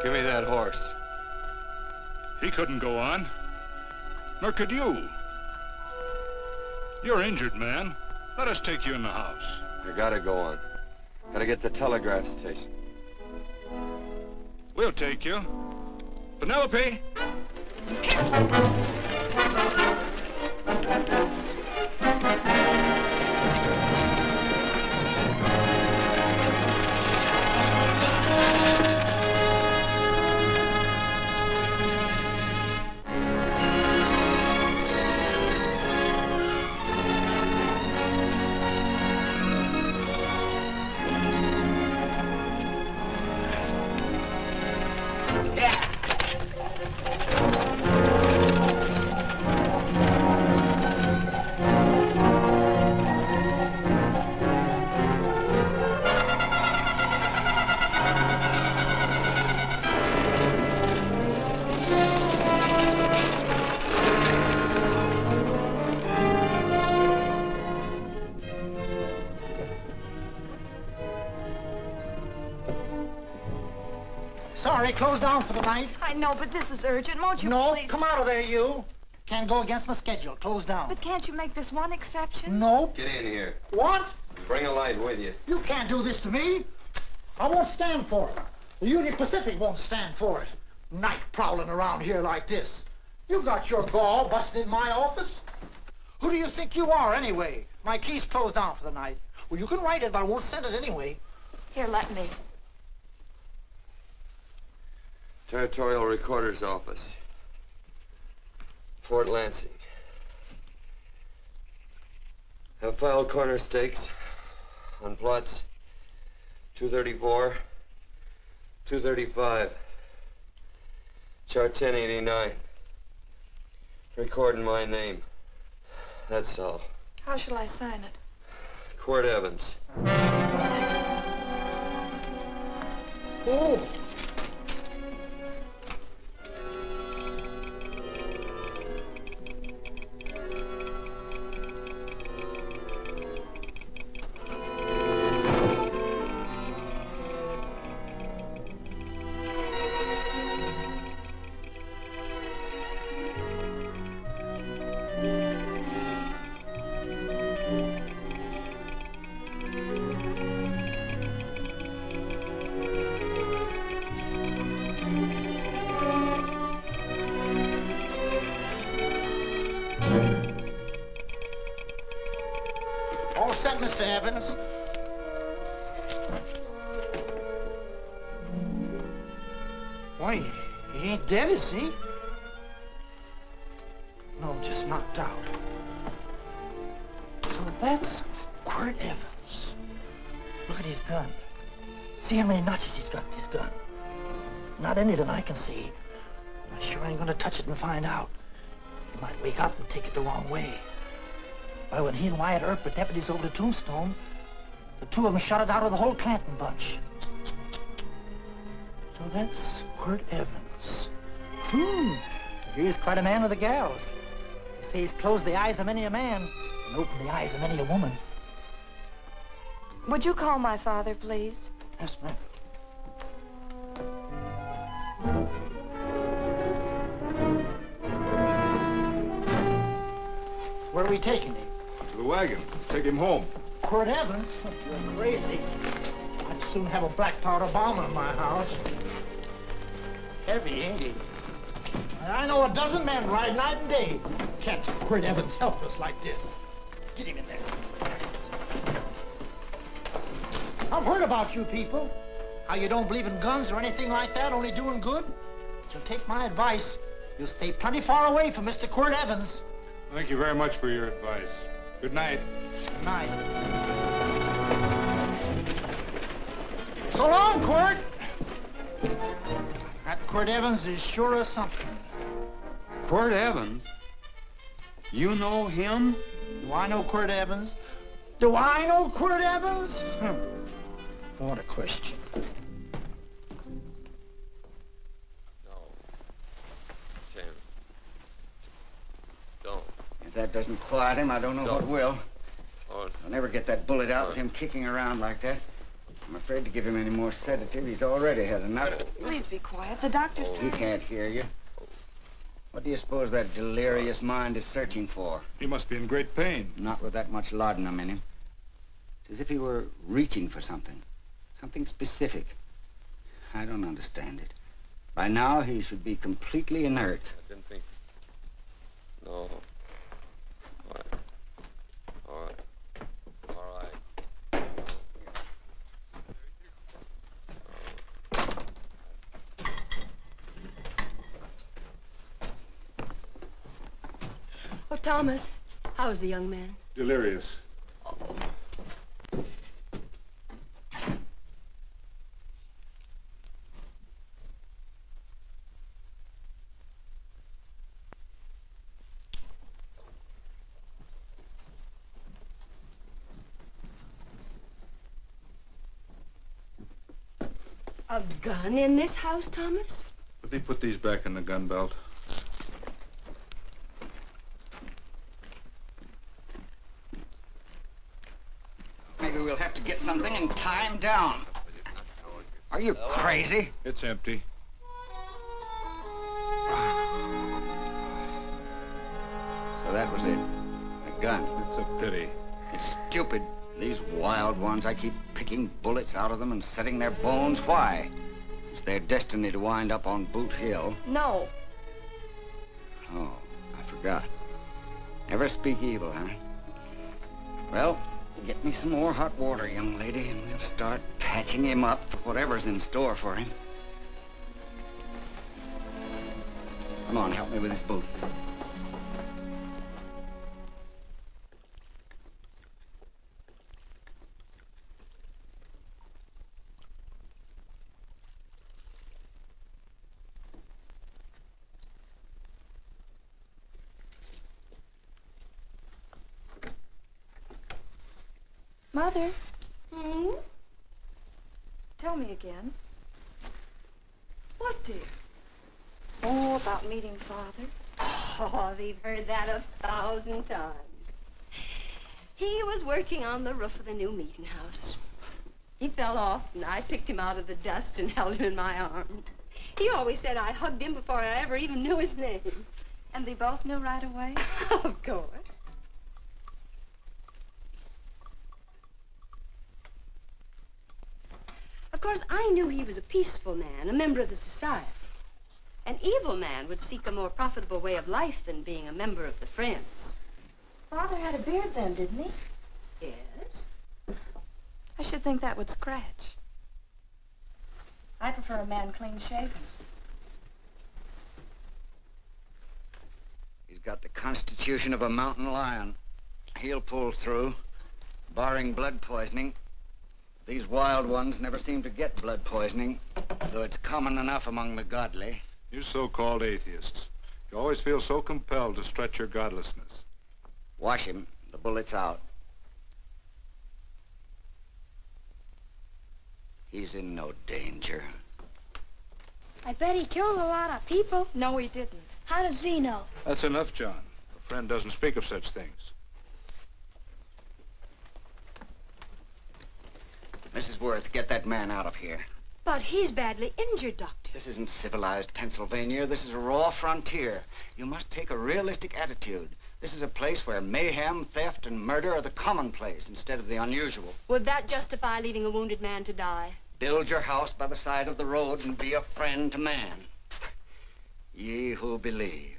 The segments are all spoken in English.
Give me that horse. He couldn't go on. Nor could you. You're injured, man. Let us take you in the house. You gotta go on. Gotta get to the telegraph station. We'll take you. Penelope! Sorry, closed down for the night. I know, but this is urgent. Won't you No, please? come out of there, you. Can't go against my schedule. Closed down. But can't you make this one exception? No. Get in here. What? Bring a light with you. You can't do this to me. I won't stand for it. The Union Pacific won't stand for it. Night prowling around here like this. You got your gall busting in my office. Who do you think you are, anyway? My key's closed down for the night. Well, you can write it, but I won't send it anyway. Here, let me. Territorial Recorder's Office. Fort Lansing. Have filed corner stakes on plots 234, 235, chart 1089. Recording my name. That's all. How shall I sign it? Quirt Evans. Oh. All set, Mr. Evans. Why, he ain't dead, is he? No, just knocked out. So that's Quirt Evans. Look at his gun. See how many notches he's got in his gun. Not any that I can see. I sure ain't gonna touch it and find out. He might wake up and take it the wrong way. Why, when he and Wyatt Earp were deputies over the Tombstone, the two of them shot it out of the whole Clanton bunch. So that's Quirt Evans. He's quite a man with the gals. They say he's closed the eyes of many a man and opened the eyes of many a woman. Would you call my father, please? Yes, ma'am. Where are we taking him? To the wagon. Take him home. Quirt Evans? You're crazy. I'd soon have a black powder bomb in my house. Heavy, ain't he? I know a dozen men ride night and day. Catch Quirt Evans helpless like this. Get him in there. I've heard about you people. How you don't believe in guns or anything like that, only doing good. So take my advice. You'll stay plenty far away from Mr. Quirt Evans. Thank you very much for your advice. Good night. Good night. So long, Quirt. That Quirt Evans is sure of something. Quirt Evans? You know him? Do I know Quirt Evans? Do I know Quirt Evans? What a question. No. Tim. Don't. If that doesn't quiet him, I don't know what will. Oh. I'll never get that bullet out with him kicking around like that. I'm afraid to give him any more sedative. He's already had enough. Please be quiet. The doctor's He trying. can't hear you. What do you suppose that delirious mind is searching for? He must be in great pain. Not with that much laudanum in him. It's as if he were reaching for something. Something specific. I don't understand it. By now, he should be completely inert. I didn't think... No. All right. All right. All right. Oh, Thomas, how's the young man? Delirious. A gun in this house, Thomas? But they put these back in the gun belt. Maybe we'll have to get something and tie him down. Are you crazy? It's empty. So that was it. A gun. It's a pity. It's stupid. These wild ones, I keep picking bullets out of them and setting their bones. Why? It's their destiny to wind up on Boot Hill. No. Oh, I forgot. Never speak evil, huh? Well, get me some more hot water, young lady, and we'll start patching him up for whatever's in store for him. Come on, help me with his boot. Mother, Hmm? tell me again. What, dear? Oh, about meeting Father. Oh, they've heard that 1,000 times. He was working on the roof of the new meeting house. He fell off, and I picked him out of the dust and held him in my arms. He always said I hugged him before I ever even knew his name. And they both knew right away? Of course. Of course, I knew he was a peaceful man, a member of the society. An evil man would seek a more profitable way of life than being a member of the Friends. Father had a beard then, didn't he? Yes? I should think that would scratch. I prefer a man clean shaven. He's got the constitution of a mountain lion. He'll pull through, barring blood poisoning. These wild ones never seem to get blood poisoning, though it's common enough among the godly. You so-called atheists. You always feel so compelled to stretch your godlessness. Wash him. The bullet's out. He's in no danger. I bet he killed a lot of people. No, he didn't. How does he know? That's enough, John. A friend doesn't speak of such things. Mrs. Worth, get that man out of here. But he's badly injured, Doctor. This isn't civilized Pennsylvania. This is a raw frontier. You must take a realistic attitude. This is a place where mayhem, theft, and murder are the commonplace instead of the unusual. Would that justify leaving a wounded man to die? Build your house by the side of the road and be a friend to man. Ye who believe.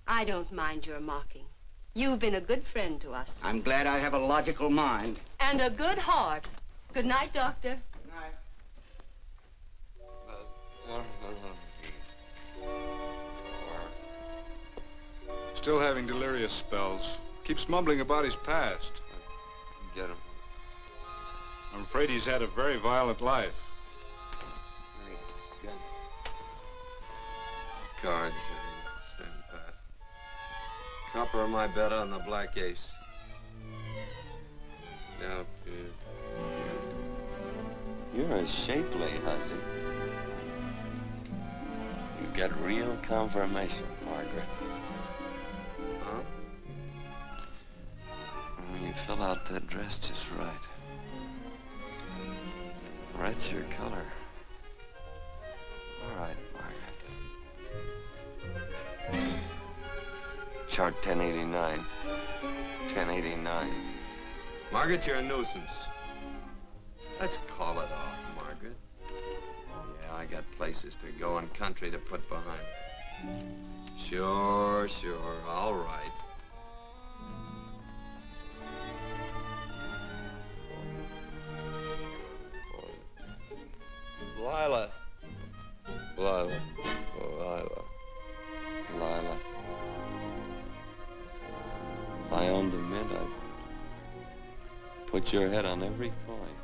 I don't mind your mocking. You've been a good friend to us. I'm glad I have a logical mind. And a good heart. Good night, Doctor. Good night. Still having delirious spells. Keeps mumbling about his past. Get him. I'm afraid he's had a very violent life. Cards. Stand pat. Copper on my bet on the black ace. Now, you're a shapely hussy. You get real confirmation, Margaret. Huh? You fill out that dress just right. Red's your color. All right, Margaret. Chart 1089. 1089. Margaret, you're a nuisance. Let's call it off, Margaret. Yeah, I got places to go and country to put behind me. Sure, all right. Lila. If I owned a mint, I'd put your head on every coin.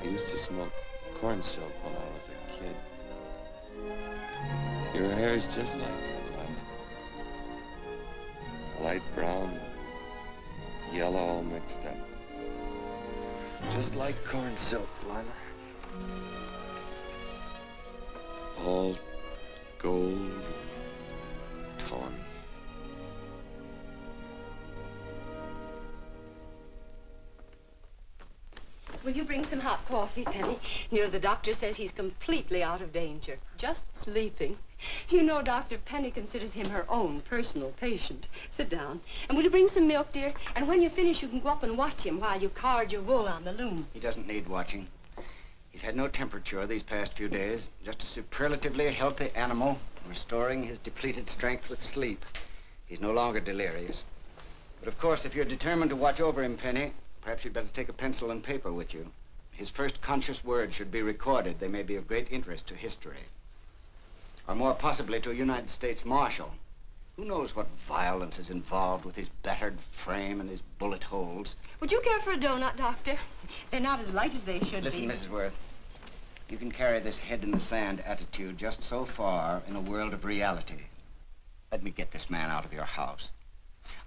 I used to smoke corn silk when I was a kid. Your hair's just like that, Lila. Light brown, yellow all mixed up. Just like corn silk, Lila. All gold, tawny. Will you bring some hot coffee, Penny? You know, the doctor says he's completely out of danger. Just sleeping. You know, Dr. Penny considers him her own personal patient. Sit down. And will you bring some milk, dear? And when you finish, you can go up and watch him while you card your wool on the loom. He doesn't need watching. He's had no temperature these past few days. Just a superlatively healthy animal, restoring his depleted strength with sleep. He's no longer delirious. But of course, if you're determined to watch over him, Penny, perhaps you'd better take a pencil and paper with you. His first conscious words should be recorded. They may be of great interest to history. Or more possibly to a United States Marshal. Who knows what violence is involved with his battered frame and his bullet holes. Would you care for a donut, Doctor? They're not as light as they should Listen, be. Mrs. Worth. You can carry this head-in-the-sand attitude just so far in a world of reality. Let me get this man out of your house.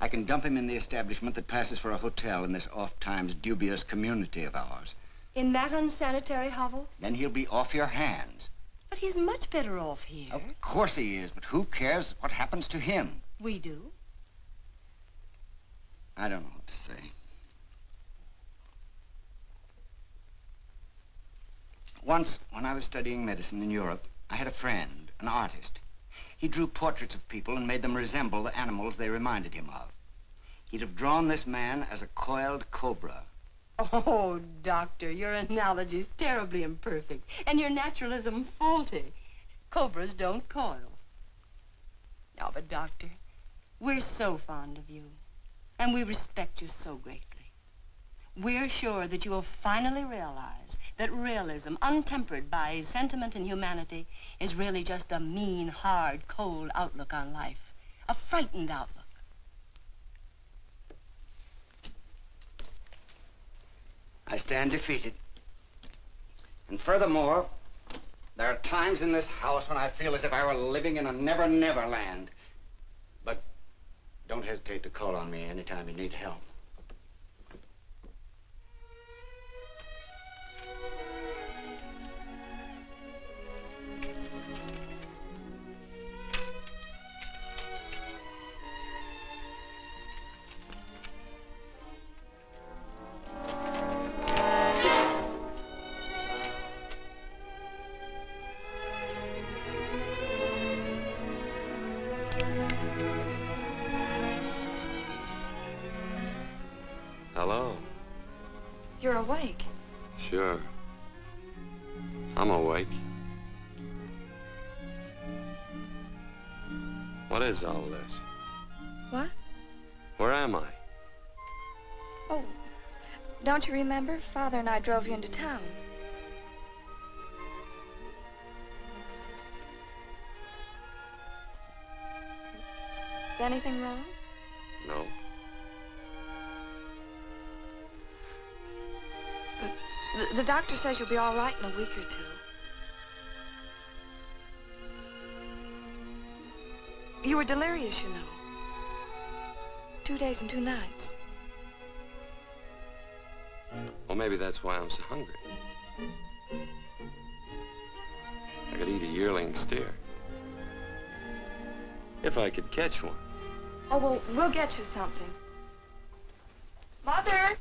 I can dump him in the establishment that passes for a hotel in this oft-times dubious community of ours. In that unsanitary hovel? Then he'll be off your hands. But he's much better off here. Of course he is, but who cares what happens to him? We do. I don't know what to say. Once, when I was studying medicine in Europe, I had a friend, an artist. He drew portraits of people and made them resemble the animals they reminded him of. He'd have drawn this man as a coiled cobra. Oh, Doctor, your analogy's terribly imperfect, and your naturalism faulty. Cobras don't coil. No, but Doctor, we're so fond of you, and we respect you so greatly. We're sure that you will finally realize that realism, untempered by sentiment and humanity, is really just a mean, hard, cold outlook on life. A frightened outlook. I stand defeated. And furthermore, there are times in this house when I feel as if I were living in a never-never land. But don't hesitate to call on me anytime you need help. Hello. You're awake. Sure. I'm awake. What is all this? What? Where am I? Oh, don't you remember? Father and I drove you into town. Is anything wrong? No. The doctor says you'll be all right in a week or two. You were delirious, you know. 2 days and 2 nights. Well, maybe that's why I'm so hungry. I could eat a yearling steer. If I could catch one. Oh, well, we'll get you something. Mother!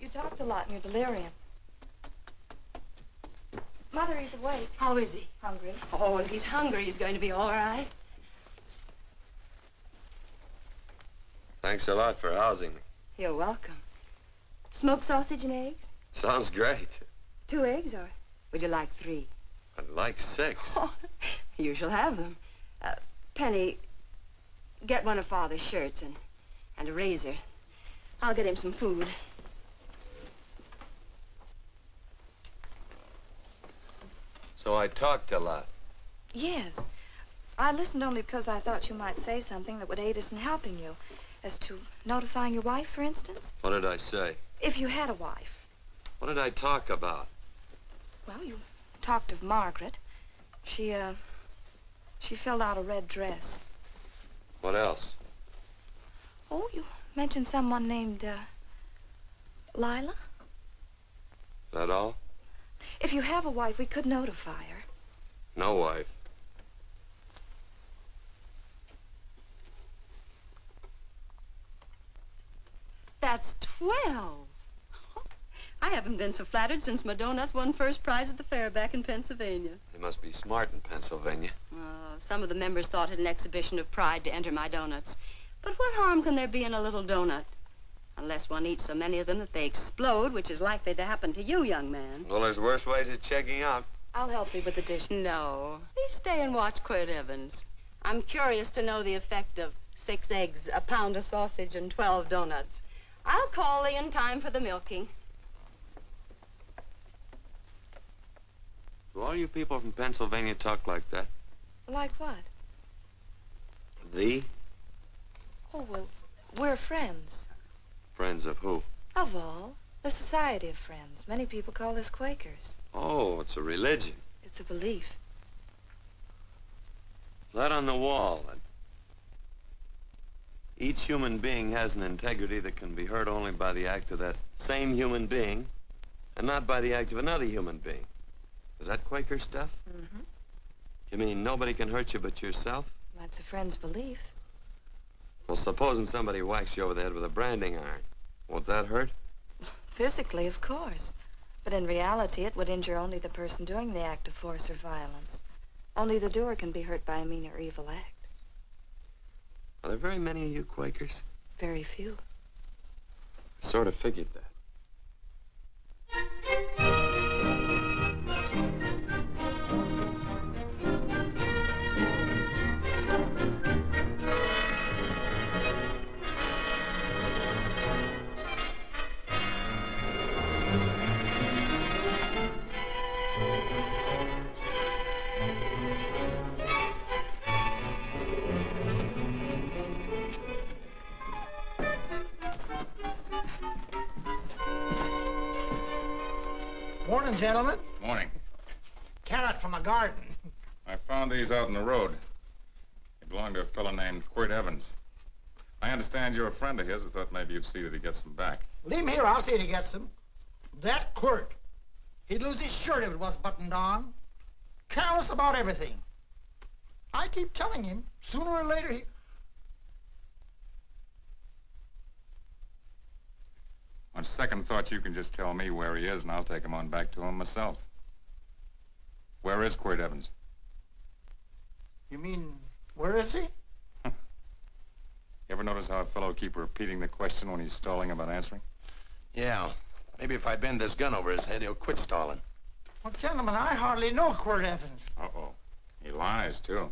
You talked a lot in your delirium. Mother, he's awake. How is he? Hungry. Oh, if he's hungry, he's going to be all right. Thanks a lot for housing me. You're welcome. Smoked sausage and eggs? Sounds great. 2 eggs, or would you like 3? I'd like 6. Oh, you shall have them. Penny, get one of Father's shirts and a razor. I'll get him some food. So I talked a lot. Yes. I listened only because I thought you might say something that would aid us in helping you. As to notifying your wife, for instance. What did I say? If you had a wife. What did I talk about? Well, you talked of Margaret. She filled out a red dress. What else? Oh, you mentioned someone named, Lila? That all? If you have a wife, we could notify her. No wife. That's 12. I haven't been so flattered since my donuts won first prize at the fair back in Pennsylvania. They must be smart in Pennsylvania. Some of the members thought it an exhibition of pride to enter my donuts. But what harm can there be in a little donut? Unless one eats so many of them that they explode, which is likely to happen to you, young man. Well, there's worse ways of checking out. I'll help you with the dish. No. Please stay and watch Quirt Evans. I'm curious to know the effect of 6 eggs, a pound of sausage, and 12 donuts. I'll call Lee in time for the milking. Do all you people from Pennsylvania talk like that? Like what? Thee? Oh, well, we're friends. Friends of who? Of all. The Society of Friends. Many people call us Quakers. Oh, it's a religion. It's a belief. That on the wall. Each human being has an integrity that can be hurt only by the act of that same human being, and not by the act of another human being. Is that Quaker stuff? Mm-hmm. You mean nobody can hurt you but yourself? That's a friend's belief. Well, supposing somebody whacks you over the head with a branding iron. Won't that hurt? Physically, of course. But in reality, it would injure only the person doing the act of force or violence. Only the doer can be hurt by a mean or evil act. Are there very many of you Quakers? Very few. I sort of figured that. Morning, gentlemen. Morning. Carrot from a garden. I found these out in the road. They belong to a fellow named Quirt Evans. I understand you're a friend of his. I thought maybe you'd see that he gets them back. Leave him here, I'll see that he gets them. That Quirt, he'd lose his shirt if it was buttoned on. Careless about everything. I keep telling him, sooner or later he... On second thought, you can just tell me where he is, and I'll take him on back to him myself. Where is Quirt Evans? You mean, where is he? You ever notice how a fellow keep repeating the question when he's stalling about answering? Yeah. Maybe if I bend this gun over his head, he'll quit stalling. Well, gentlemen, I hardly know Quirt Evans. Uh-oh. He lies, too.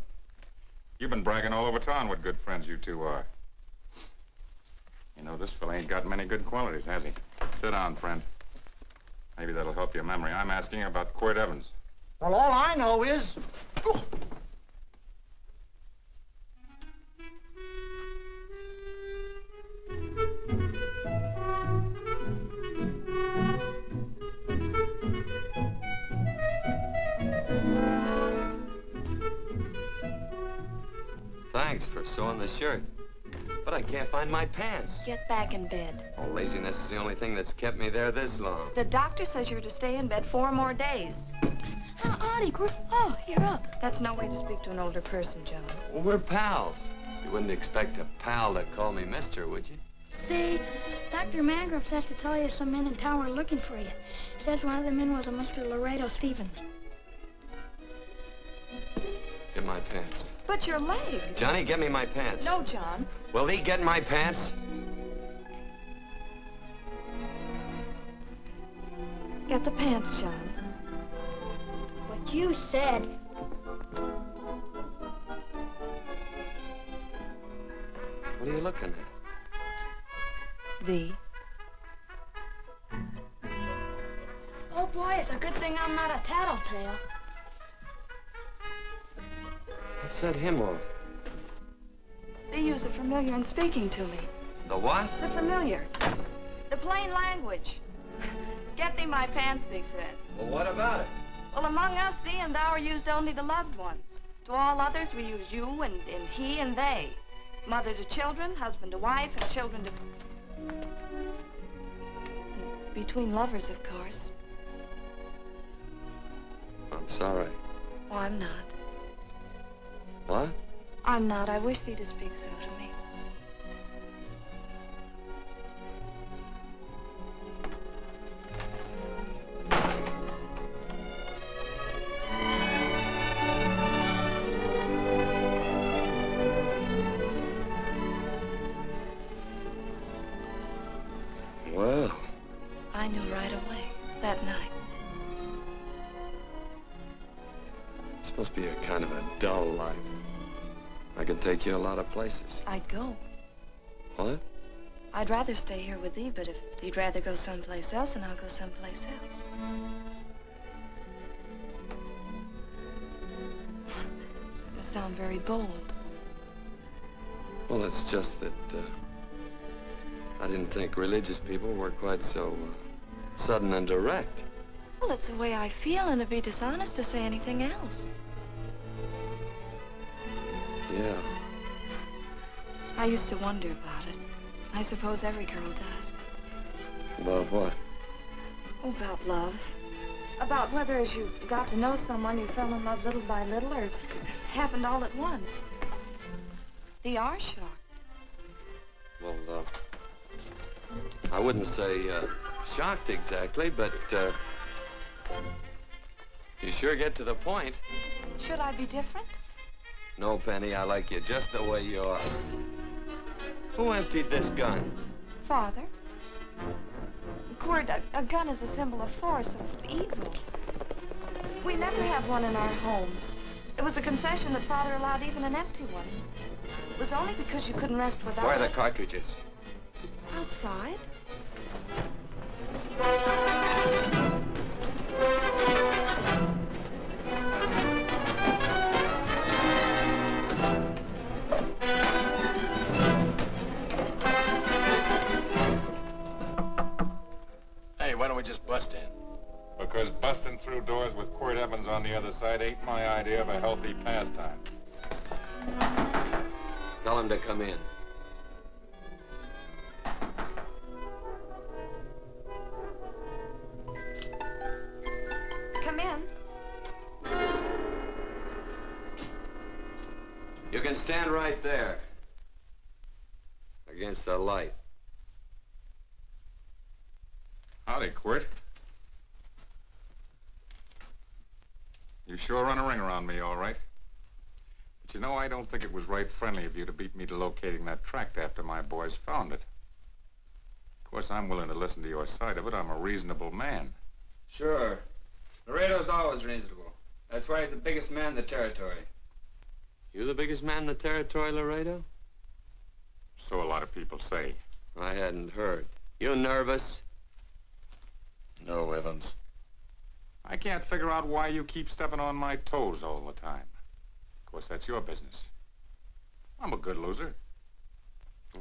You've been bragging all over town what good friends you two are. You know, this fella ain't got many good qualities, has he? Sit down, friend. Maybe that'll help your memory. I'm asking about Quirt Evans. Well, all I know is... Oh. Thanks for sewing the shirt. But I can't find my pants. Get back in bed. Oh, laziness is the only thing that's kept me there this long. The doctor says you're to stay in bed 4 more days. Auntie, oh, you're up. That's no way to speak to an older person, John. Well, we're pals. You wouldn't expect a pal to call me mister, would you? See, Dr. Mangrove says to tell you some men in town are looking for you. Says one of the men was a Mr. Laredo Stevens. Get my pants. But your leg. Johnny, get me my pants. No, John. Will he get my pants? Get the pants, John. What you said. What are you looking at? The. Oh, boy, it's a good thing I'm not a tattletale. What set him off? They use the familiar in speaking to me. The what? The familiar. The plain language. Get thee my pants, they said. Well, what about it? Well, among us, thee and thou are used only to loved ones. To all others, we use you and he and they. Mother to children, husband to wife, and children to... Between lovers, of course. I'm sorry. Oh, I'm not. What? I'm not. I wish thee to speak so to me. Well. I knew right away, that night. This must be a kind of a dull life. I can take you a lot of places. I'd go. What? I'd rather stay here with thee, but if you'd rather go someplace else, then I'll go someplace else. You sound very bold. Well, it's just that, I didn't think religious people were quite so, sudden and direct. Well, it's the way I feel, and it'd be dishonest to say anything else. Yeah. I used to wonder about it. I suppose every girl does. About what? Oh, about love. About whether as you got to know someone, you fell in love little by little, or it happened all at once. They are shocked. Well, I wouldn't say, shocked exactly, but, you sure get to the point. Should I be different? No, Penny, I like you just the way you are. Who emptied this gun? Father. Quirt, a gun is a symbol of force, of evil. We never have one in our homes. It was a concession that Father allowed even an empty one. It was only because you couldn't rest without Where are it. the cartridges? Outside. Hey, why don't we just bust in? Because busting through doors with Quirt Evans on the other side ain't my idea of a healthy pastime. Tell him to come in. Come in. You can stand right there. Against the light. Howdy, Quirt. You sure run a ring around me, all right. But you know, I don't think it was right friendly of you to beat me to locating that tract after my boys found it. Of course, I'm willing to listen to your side of it. I'm a reasonable man. Sure. Laredo's always reasonable. That's why he's the biggest man in the territory. You the biggest man in the territory, Laredo? So a lot of people say. I hadn't heard. You nervous? No, Evans. I can't figure out why you keep stepping on my toes all the time. Of course, that's your business. I'm a good loser.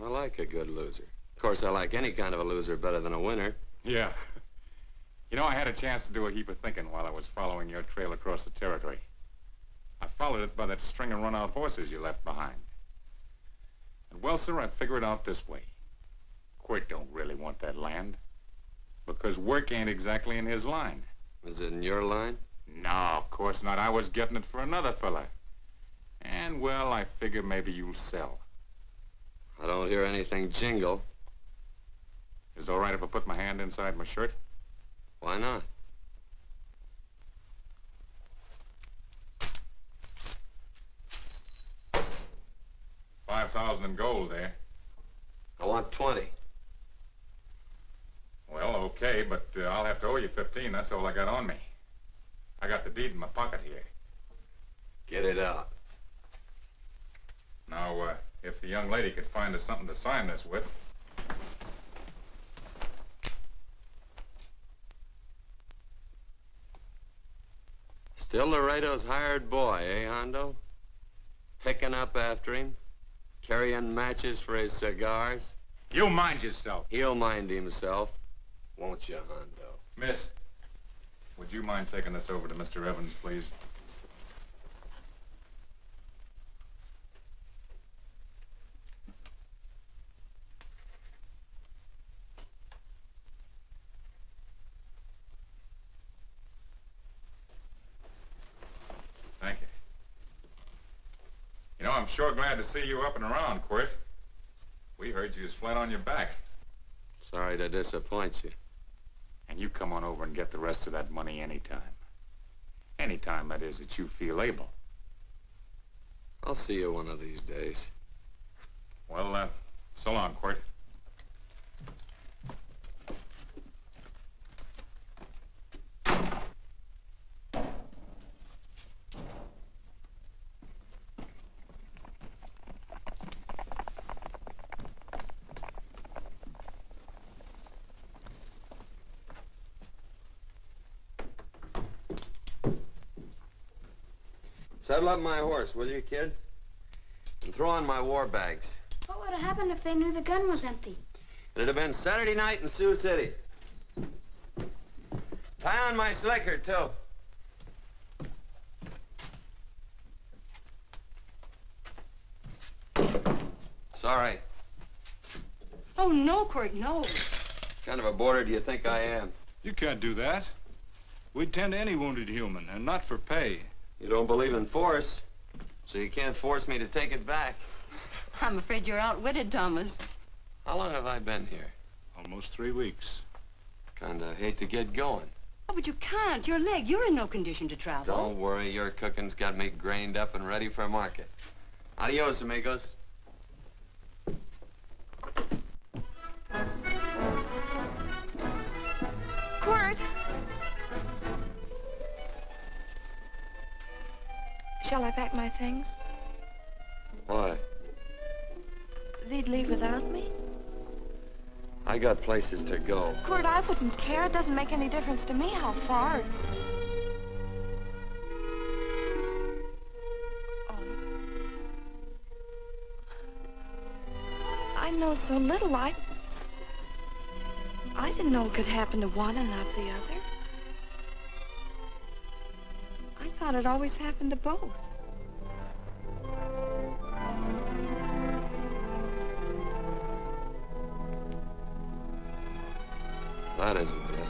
I like a good loser. Of course, I like any kind of a loser better than a winner. Yeah. You know, I had a chance to do a heap of thinking while I was following your trail across the territory. I followed it by that string of run-out horses you left behind. And, well, sir, I figure it out this way. Quirt don't really want that land. Because work ain't exactly in his line. Is it in your line? No, of course not. I was getting it for another fella. And, well, I figure maybe you'll sell. I don't hear anything jingle. Is it all right if I put my hand inside my shirt? Why not? $5,000 in gold there. I want 20. Well, okay, but I'll have to owe you 15. That's all I got on me. I got the deed in my pocket here. Get it out. Now, if the young lady could find us something to sign this with. Still Laredo's hired boy, eh, Hondo? Picking up after him, carrying matches for his cigars. You mind yourself. He'll mind himself, won't you, Hondo? Miss, would you mind taking this over to Mr. Evans, please? Thank you. You know, I'm sure glad to see you up and around, Quirt. We heard you was flat on your back. Sorry to disappoint you. And you come on over and get the rest of that money anytime. Anytime, that is, that you feel able. I'll see you one of these days. Well, so long, Quirt. Saddle up my horse, will you, kid? And throw on my war bags. What would have happened if they knew the gun was empty? It'd have been Saturday night in Sioux City. Tie on my slicker, too. Sorry. Oh, no, Quirt, no. What kind of a boarder do you think I am? You can't do that. We'd tend to any wounded human, and not for pay. You don't believe in force, so you can't force me to take it back. I'm afraid you're outwitted, Thomas. How long have I been here? Almost 3 weeks. Kinda hate to get going. Oh, but you can't. Your leg, you're in no condition to travel. Don't worry, your cooking's got me grained up and ready for market. Adios, amigos. Quirt! Shall I pack my things? Why? They'd leave without me? I got places to go. Quirt, I wouldn't care. It doesn't make any difference to me how far. Oh. I know so little. I didn't know it could happen to one and not the other. I thought it always happened to both. That isn't it.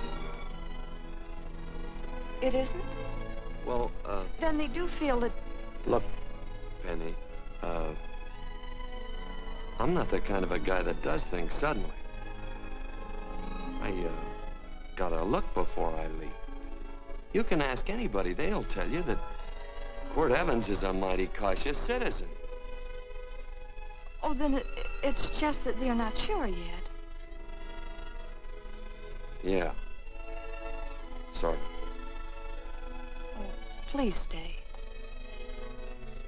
It isn't? Well, Then they do feel that... look, Penny, I'm not the kind of a guy that does things suddenly. I, gotta look before I leave. You can ask anybody, they'll tell you that Quirt Evans is a mighty cautious citizen. Oh, then it's just that they're not sure yet. Yeah. Sort of. Oh, please stay.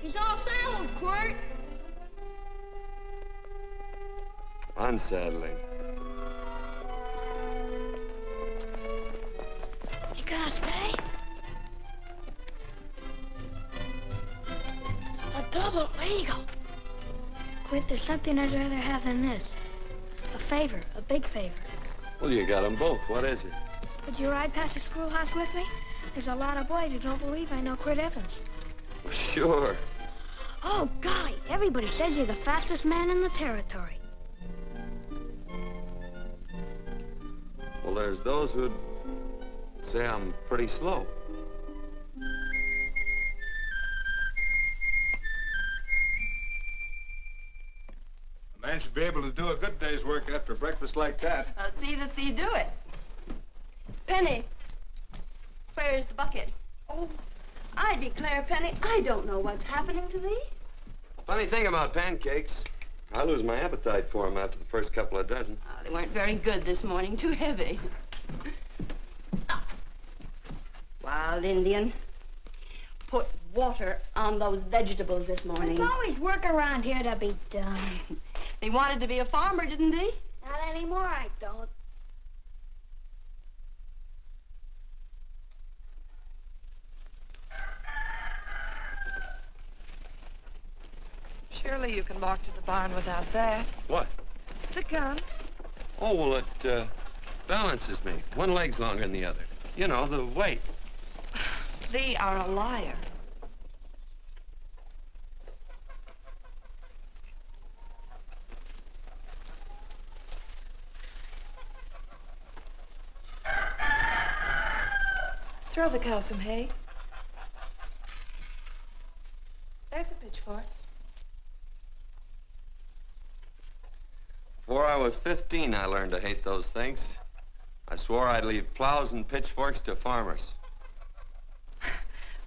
He's all saddled, Quirt. Unsettling. You gonna stay? A double eagle. Quirt, there's something I'd rather have than this. A favor, a big favor. Well, you got them both. What is it? Would you ride past the schoolhouse with me? There's a lot of boys who don't believe I know Quirt Evans. Well, sure. Oh, golly, everybody says you're the fastest man in the territory. Well, there's those who'd say I'm pretty slow. The man should be able to do a good day's work after breakfast like that. I'll see that you do it. Penny, where's the bucket? Oh, I declare, Penny, I don't know what's happening to thee. Funny thing about pancakes, I lose my appetite for them after the first couple of dozen. Oh, they weren't very good this morning, too heavy. Wild Indian, put water on those vegetables this morning. There's always work around here to be done. He wanted to be a farmer, didn't he? Not anymore, I don't. Surely you can walk to the barn without that. What? The gun. Oh, well, it balances me. One leg's longer than the other. You know, the weight. Thee are a liar. Throw the cow some hay. There's a pitchfork. Before I was 15, I learned to hate those things. I swore I'd leave plows and pitchforks to farmers.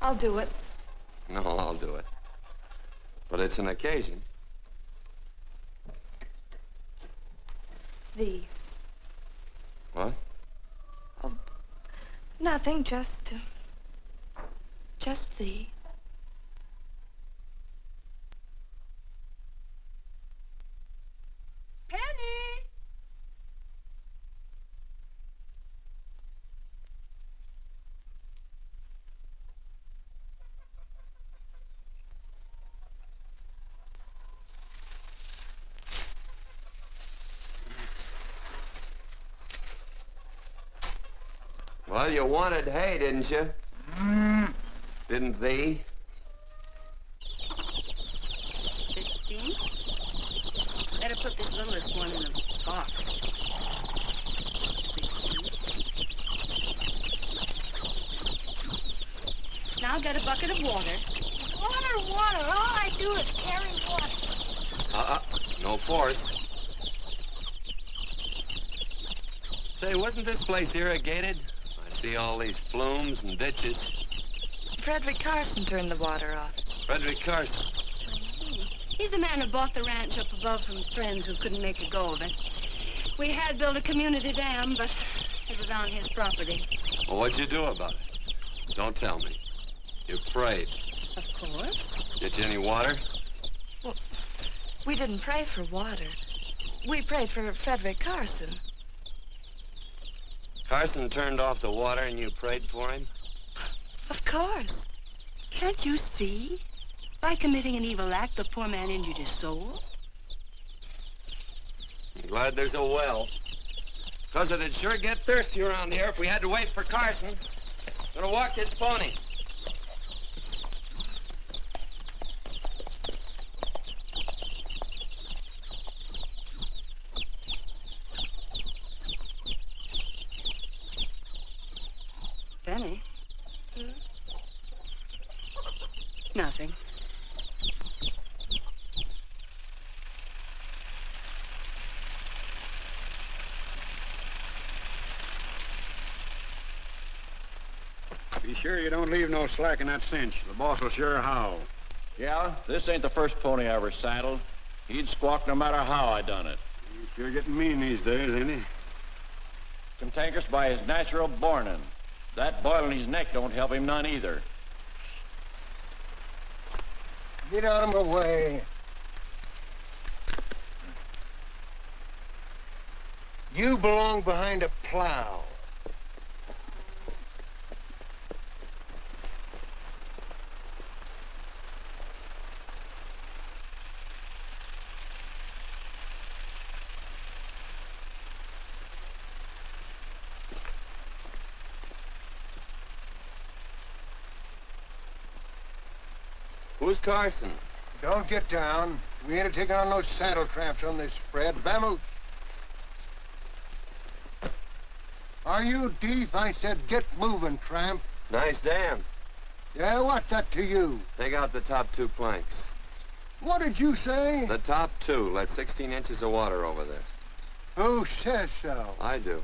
I'll do it. No, I'll do it. But it's an occasion. Thee. What? Oh, nothing, just thee. Penny! Well, you wanted hay, didn't you? Didn't thee? 15? Better put this littlest one in the box. 16. Now get a bucket of water. Water, water. All I do is carry water. No force. Say, wasn't this place irrigated? I see all these flumes and ditches. Frederick Carson turned the water off. Frederick Carson. He's the man who bought the ranch up above from friends who couldn't make a go of it. We had built a community dam, but it was on his property. Well, what'd you do about it? Don't tell me. You prayed. Of course. Get you any water? Well, we didn't pray for water. We prayed for Frederick Carson. Carson turned off the water and you prayed for him? Of course. Can't you see? By committing an evil act, the poor man injured his soul. I'm glad there's a well. Because it'd sure get thirsty around here if we had to wait for Carson. Gonna walk his pony. Penny? Nothing. Be sure you don't leave no slack in that cinch. The boss will sure howl. Yeah, this ain't the first pony I ever saddled. He'd squawk no matter how I done it. He's sure getting mean these days, ain't he? Cantankerous by his natural bornin'. That boil in his neck don't help him none either. Get out of my way. You belong behind a plow. Who's Carson? Don't get down. We ain't taking on no saddle tramps on this spread. Vamoose. Are you deef? I said get moving, tramp. Nice dam. Yeah, what's that to you? Take out the top 2 planks. What did you say? The top two let 16 inches of water over there. Who says so? I do.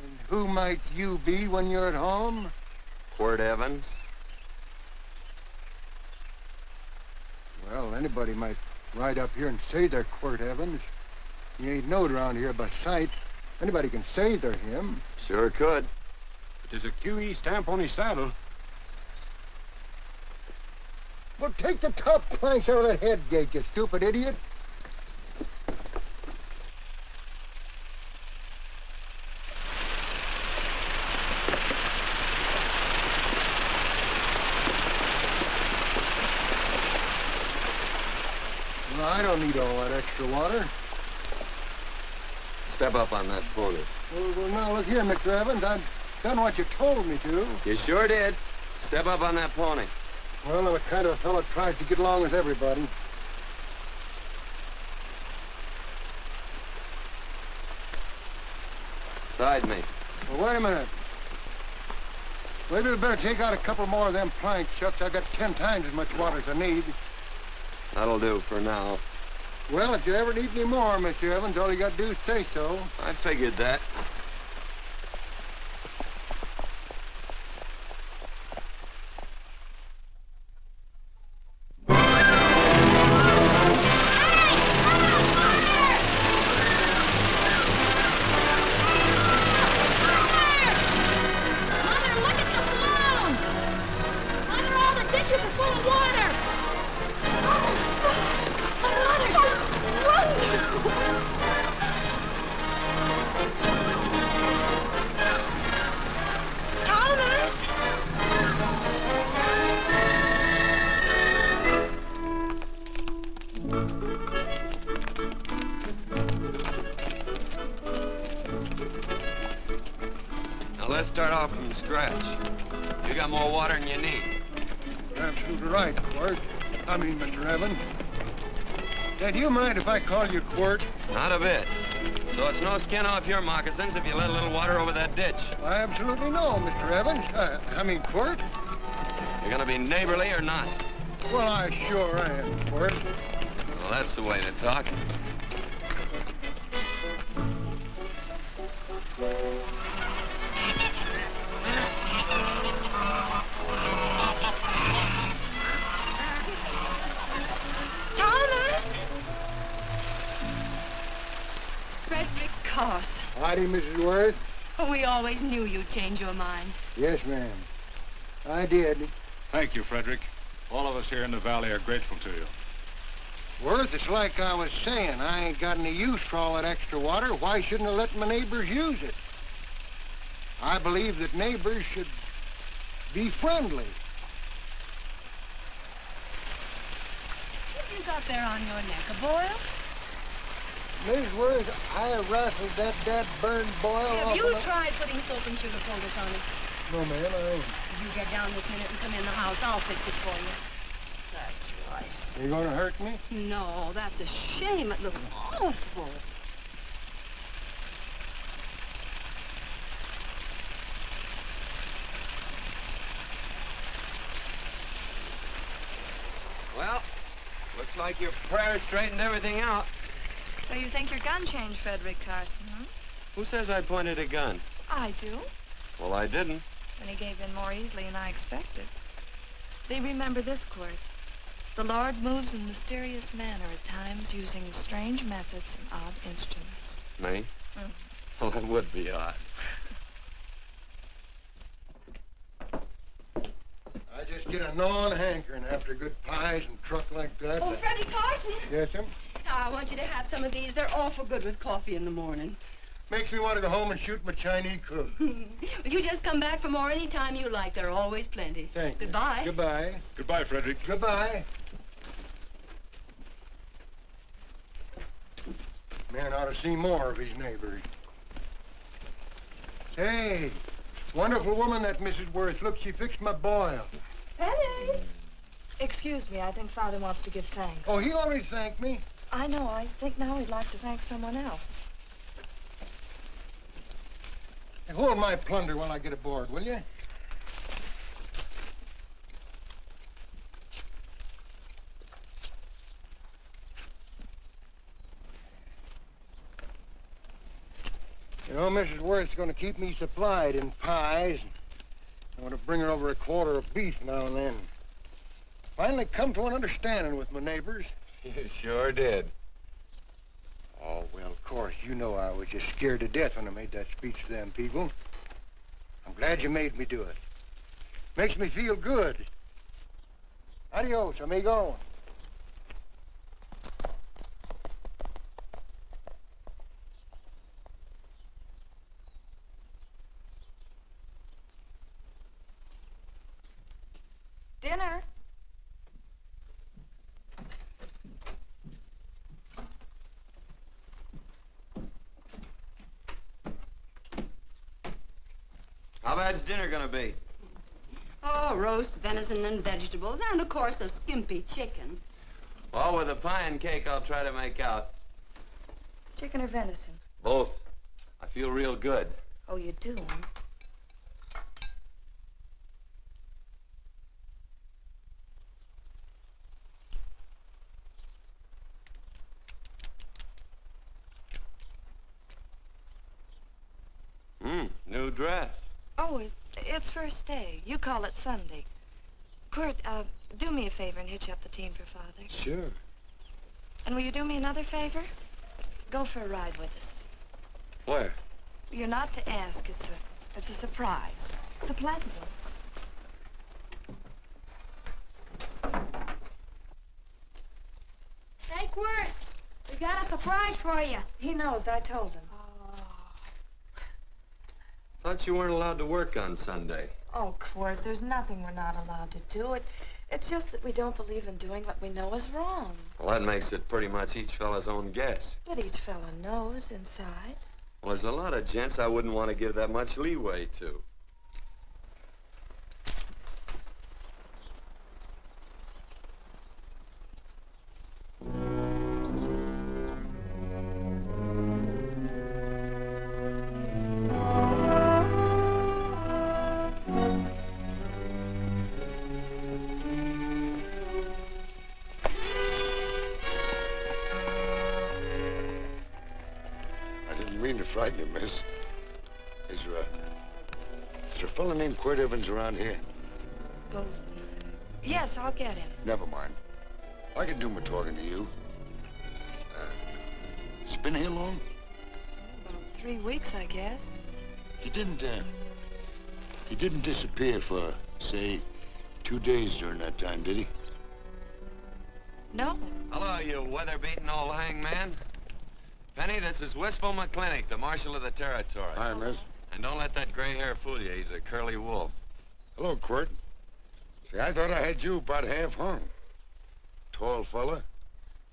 And who might you be when you're at home? Quirt Evans. Well, anybody might ride up here and say they're Quirt Evans. He ain't knowed around here by sight. Anybody can say they're him. Sure could. But there's a QE stamp on his saddle. Well, take the top planks out of that head gate, you stupid idiot. Well, I don't need all that extra water. Step up on that pony. Well, now, look here, Mr. Evans. I've done what you told me to. You sure did. Step up on that pony. Well, I'm the kind of fellow that tries to get along with everybody. Side me. Well, wait a minute. Maybe we better take out a couple more of them planks, Chucks. I got 10 times as much water as I need. That'll do for now. Well, if you ever need any more, Mr. Evans, all you got to do is say so. I figured that. Let's start off from scratch. You got more water than you need. You're absolutely right, Quirt. I mean, Mr. Evans. Now, do you mind if I call you Quirt? Not a bit. So it's no skin off your moccasins if you let a little water over that ditch. I absolutely know, Mr. Evans. I mean, Quirt. You're gonna be neighborly or not? Well, I sure am, Quirt. Well, that's the way to talk. Howdy, Mrs. Worth. Oh, we always knew you'd change your mind. Yes, ma'am. I did. Thank you, Frederick. All of us here in the valley are grateful to you. Worth, it's like I was saying. I ain't got any use for all that extra water. Why shouldn't I let my neighbors use it? I believe that neighbors should be friendly. What have you got there on your neck, a boil? Miss Worth, I rustled that burned boil off. Have you tried putting soap and sugar poultice on it? No, ma'am, I ain't. You get down this minute and come in the house. I'll fix it for you. That's right. You gonna hurt me? No, that's a shame. It looks awful. Well, looks like your prayer straightened everything out. So you think your gun changed Frederick Carson, huh? Who says I pointed a gun? I do. Well, I didn't. Then he gave in more easily than I expected. They remember this, Quirt. The Lord moves in mysterious manner at times, using strange methods and odd instruments. Me? Well, that would be odd. I just get a gnawing hankering after good pies and truck like that. Oh, Freddie Carson. Yes, ma'am? I want you to have some of these. They're awful good with coffee in the morning. Makes me want to go home and shoot my Chinese cook. You just come back for more any time you like. There are always plenty. Thank you. Goodbye. Goodbye. Goodbye, Frederick. Goodbye. Man ought to see more of his neighbors. Say, wonderful woman, that Mrs. Worth. Look, she fixed my boil. Penny! Excuse me, I think Father wants to give thanks. Oh, he already thanked me. I know. I think now he'd like to thank someone else. Hey, hold my plunder while I get aboard, will you? You know, Mrs. Worth's going to keep me supplied in pies. I want to bring her over a quarter of beef now and then. Finally come to an understanding with my neighbors. You sure did. Oh, well, of course, you know I was just scared to death when I made that speech to them people. I'm glad you made me do it. Makes me feel good. Adios, amigo. Dinner. How bad's dinner gonna be? Oh, roast venison and vegetables, and of course a skimpy chicken. Well, with a pie and cake, I'll try to make out. Chicken or venison? Both. I feel real good. Oh, you do? New dress. Oh, it's first day. You call it Sunday. Quirt, do me a favor and hitch up the team for Father. Sure. And will you do me another favor? Go for a ride with us. Where? You're not to ask. It's a surprise. It's a pleasant one. Hey, Quirt, we got a surprise for you. He knows. I told him. Thought you weren't allowed to work on Sunday. Oh, Quirt, there's nothing we're not allowed to do. It's just that we don't believe in doing what we know is wrong. Well, that makes it pretty much each fella's own guess. But each fellow knows inside. Well, there's a lot of gents I wouldn't want to give that much leeway to. Frighten you, miss. Is there a fellow named Quirt Evans around here? Well, yes, I'll get him. Never mind. I can do my talking to you. He's been here long? About 3 weeks, I guess. He didn't disappear for, say, 2 days during that time, did he? No. Hello, you weather-beaten old hangman. Penny, this is Wistful McClintock, the Marshal of the Territory. Hi, miss. And don't let that gray hair fool you. He's a curly wolf. Hello, Quirt. See, I thought I had you about half hung. Tall fella,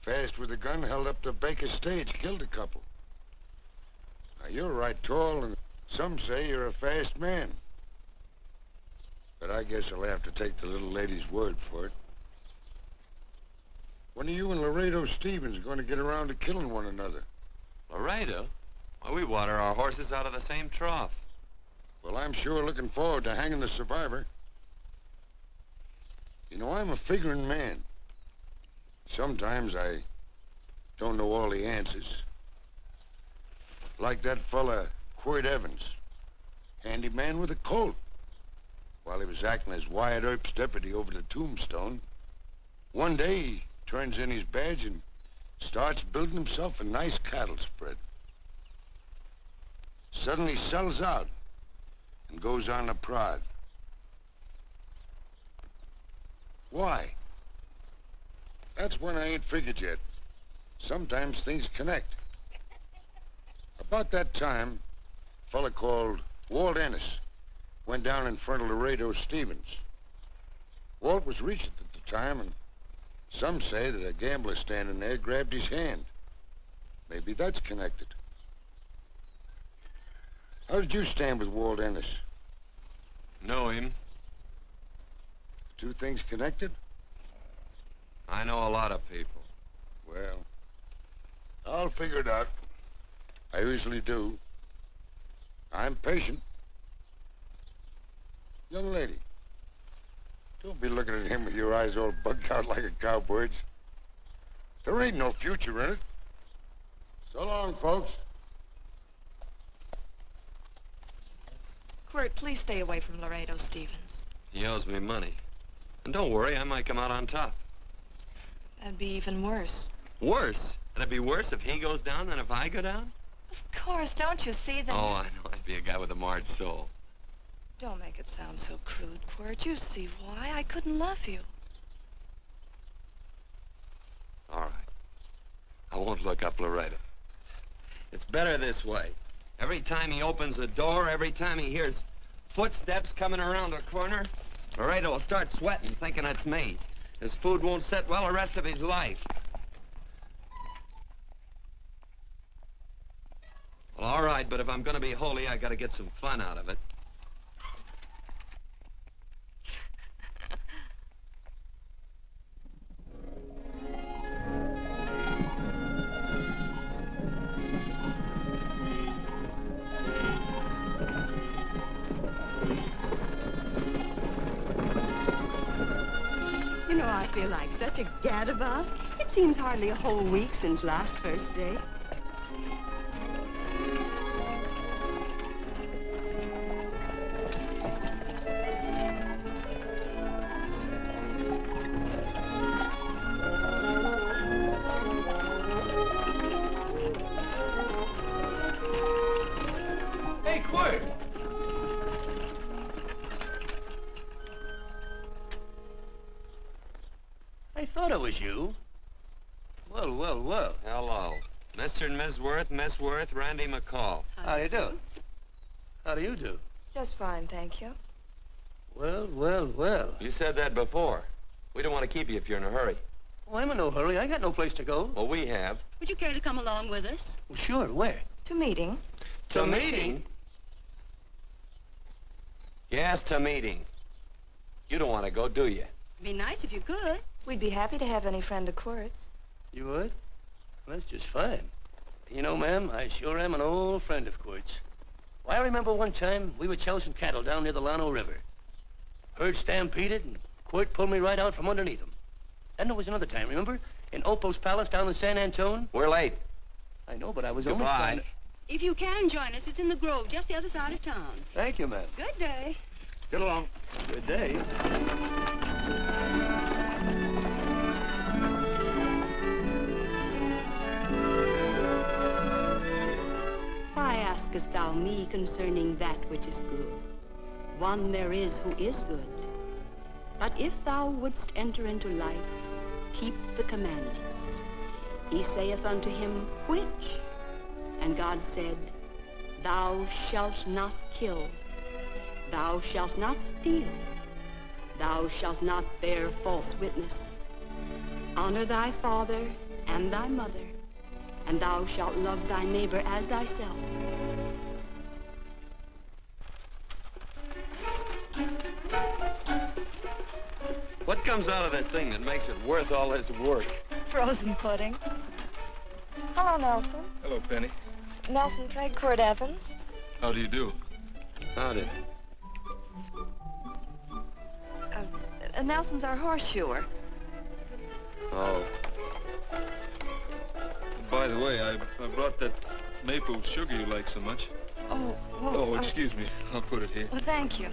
fast with a gun, held up the Baker stage, killed a couple. Now, you're right tall, and some say you're a fast man. But I guess I'll have to take the little lady's word for it. When are you and Laredo Stevens going to get around to killing one another? Laredo? Well, we water our horses out of the same trough. Well, I'm sure looking forward to hanging the survivor. You know, I'm a figuring man. Sometimes I don't know all the answers. Like that fella, Quirt Evans. Handyman with a colt. While he was acting as Wyatt Earp's deputy over the tombstone, one day he turns in his badge and starts building himself a nice cattle spread. Suddenly sells out and goes on a prod. Why? That's one I ain't figured yet. Sometimes things connect. About that time, a fella called Walt Ennis went down in front of Laredo Stevens. Walt was Regent at the time, and some say that a gambler standing there grabbed his hand. Maybe that's connected. How did you stand with Walt Ennis? Know him. Two things connected? I know a lot of people. Well, I'll figure it out. I usually do. I'm patient. Young lady, don't be looking at him with your eyes all bugged out like a cowbird's. There ain't no future in it. So long, folks. Quirt, please stay away from Laredo Stevens. He owes me money. And don't worry, I might come out on top. That'd be even worse. Worse? It'd be worse if he goes down than if I go down? Of course, don't you see that? Oh, I know. I'd be a guy with a marred soul. Don't make it sound so crude, Quirt. You see why I couldn't love you. All right. I won't look up Laredo. It's better this way. Every time he opens a door, every time he hears footsteps coming around the corner, Laredo will start sweating, thinking it's me. His food won't sit well the rest of his life. Well, all right, but if I'm gonna be holy, I gotta get some fun out of it. You know, I feel like such a gadabout. It seems hardly a whole week since last first day. Hey, Quirt! I thought it was you. Well, well, well. Hello. Mr. and Miss Worth, Randy McCall. How do you do? How do you do? Just fine, thank you. Well, well, well. You said that before. We don't want to keep you if you're in a hurry. Oh, I'm in no hurry. I got no place to go. Well, we have. Would you care to come along with us? Well, sure. Where? To meeting. To meeting? Yes, to meeting. You don't want to go, do you? Be nice if you could. We'd be happy to have any friend of Quirt's. You would? Well, that's just fine. You know, ma'am, I sure am an old friend of Quirt's. Why, I remember one time we were chousing cattle down near the Llano River. Herd stampeded, and Quirt pulled me right out from underneath him. Then there was another time, remember? In Opal's Palace down in San Antone? We're late. I know, but I was Goodbye. almost trying to... If you can join us, it's in the Grove, just the other side of town. Thank you, ma'am. Good day. Get along. Good day. Why askest thou me concerning that which is good? One there is who is good. But if thou wouldst enter into life, keep the commandments. He saith unto him, which? And God said, thou shalt not kill. Thou shalt not steal. Thou shalt not bear false witness. Honor thy father and thy mother, and thou shalt love thy neighbor as thyself. What comes out of this thing that makes it worth all this work? Frozen pudding. Hello, Nelson. Hello, Penny. Nelson Craig, Quirt Evans. How do you do? Howdy. Nelson's our horseshoer. Oh. By the way, I brought that maple sugar you like so much. Oh, well, Oh, excuse me. I'll put it here. Well, thank you.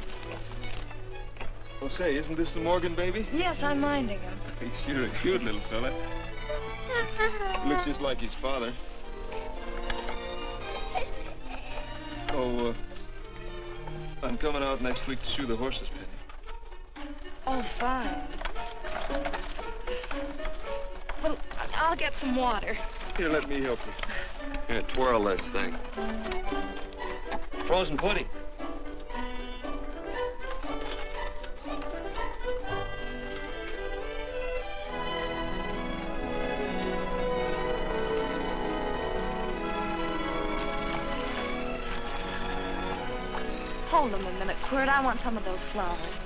Oh, say, isn't this the Morgan baby? Yes, I'm minding him. He's sure a cute little fella. He looks just like his father. Oh, I'm coming out next week to shoe the horses, Penny. Oh, fine. Well, I'll get some water. Here, let me help you. Here, twirl this thing. Frozen pudding. Hold them a minute, Quirt. I want some of those flowers.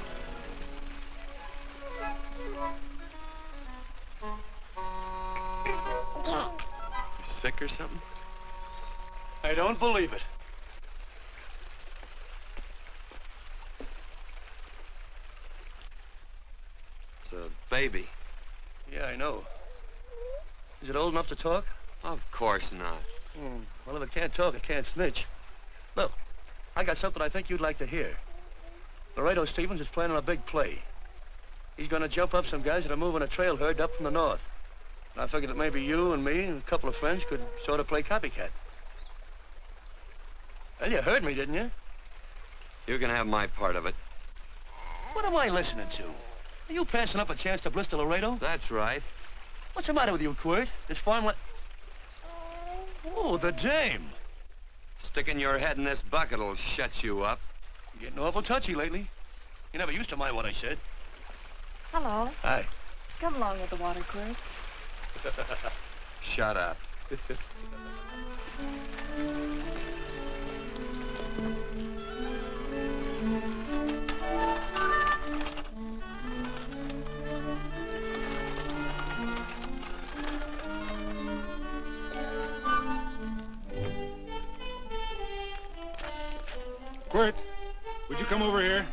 You sick or something? I don't believe it. It's a baby. Yeah, I know. Is it old enough to talk? Of course not. Well, if it can't talk, it can't snitch. Look, I got something I think you'd like to hear. Laredo Stevens is planning a big play. He's gonna jump up some guys that are moving a trail herd up from the north. And I figured that maybe you and me and a couple of friends could sort of play copycat. Well, you heard me, didn't you? You can have my part of it. What am I listening to? Are you passing up a chance to blister Laredo? That's right. What's the matter with you, Quirt? This farm... Oh, the dame. Sticking your head in this bucket will shut you up. You're getting awful touchy lately. You never used to mind what I said. Hello. Hi. Come along with the water, Quirt. Shut up. Quirt, would you come over here?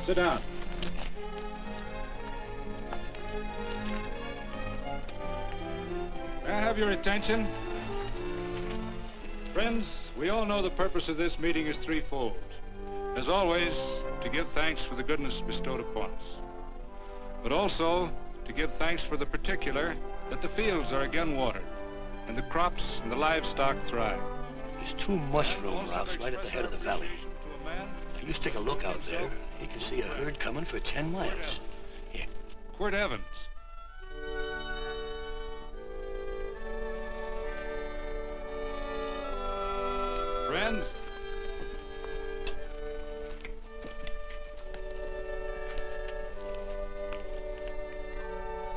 Sit down. May I have your attention? Friends, we all know the purpose of this meeting is threefold. As always, to give thanks for the goodness bestowed upon us, but also to give thanks for the particular that the fields are again watered and the crops and the livestock thrive. There's 2 mushroom routes right at the head of the valley. If you stick a look out there, you can see a herd coming for 10 miles. Here. Quirt Evans. Friends,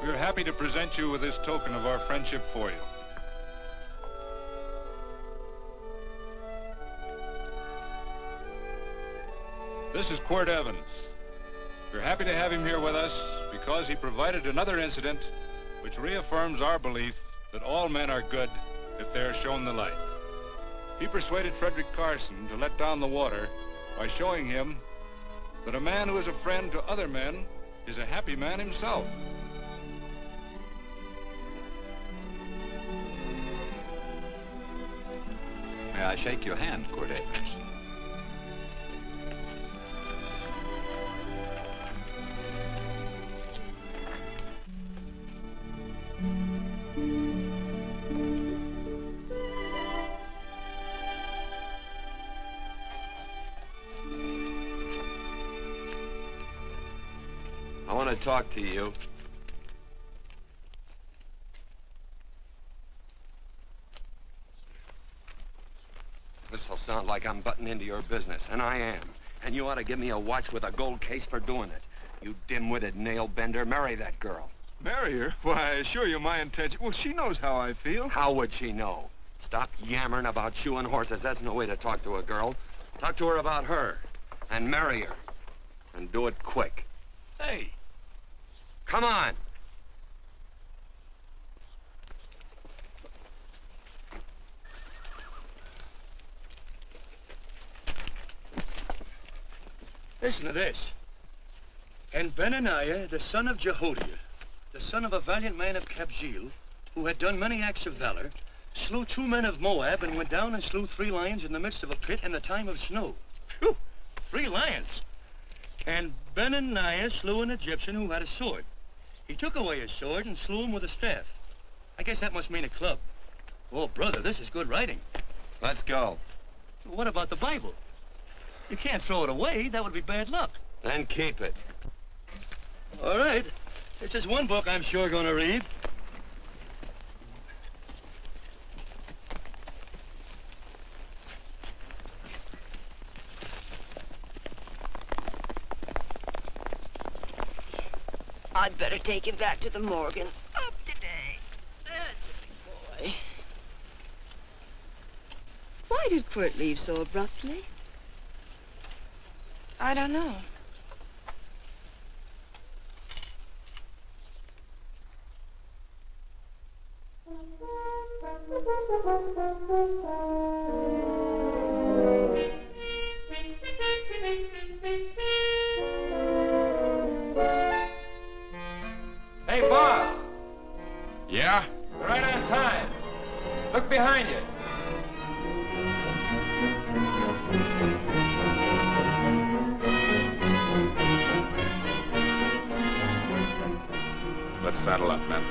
we are happy to present you with this token of our friendship for you. This is Quirt Evans. We're happy to have him here with us because he provided another incident which reaffirms our belief that all men are good if they are shown the light. He persuaded Frederick Carson to let down the water by showing him that a man who is a friend to other men is a happy man himself. May I shake your hand, Quirt Evans? I want to talk to you. This'll sound like I'm butting into your business, and I am. And you ought to give me a watch with a gold case for doing it. You dim-witted nail-bender, marry that girl. Marry her? Why, I assure you my intention... Well, she knows how I feel. How would she know? Stop yammering about shoeing horses. That's no way to talk to a girl. Talk to her about her, and marry her. And do it quick. Hey. Come on. Listen to this. And Benaniah, the son of Jehoiada, the son of a valiant man of Kabzeel, who had done many acts of valor, slew 2 men of Moab and went down and slew 3 lions in the midst of a pit in the time of snow. Phew! 3 lions! And Benaniah slew an Egyptian who had a sword. He took away his sword and slew him with a staff. I guess that must mean a club. Oh, brother, this is good writing. Let's go. What about the Bible? You can't throw it away. That would be bad luck. Then keep it. All right. This is one book I'm sure going to read. I'd better take him back to the Morgans. Up today. That's a big boy. Why did Quirt leave so abruptly? I don't know. behind you. Let's saddle up, men.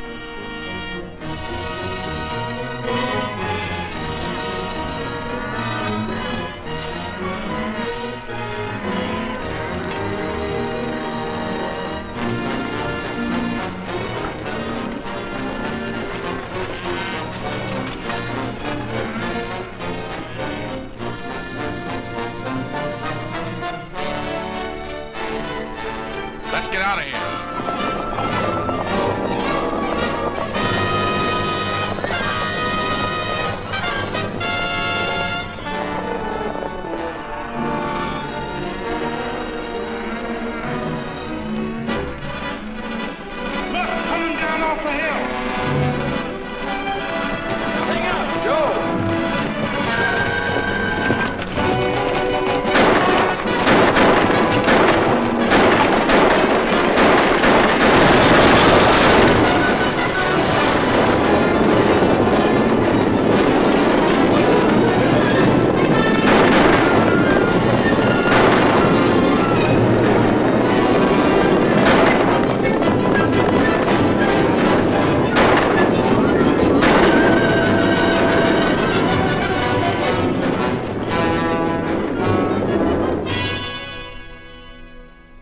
Let's get out of here.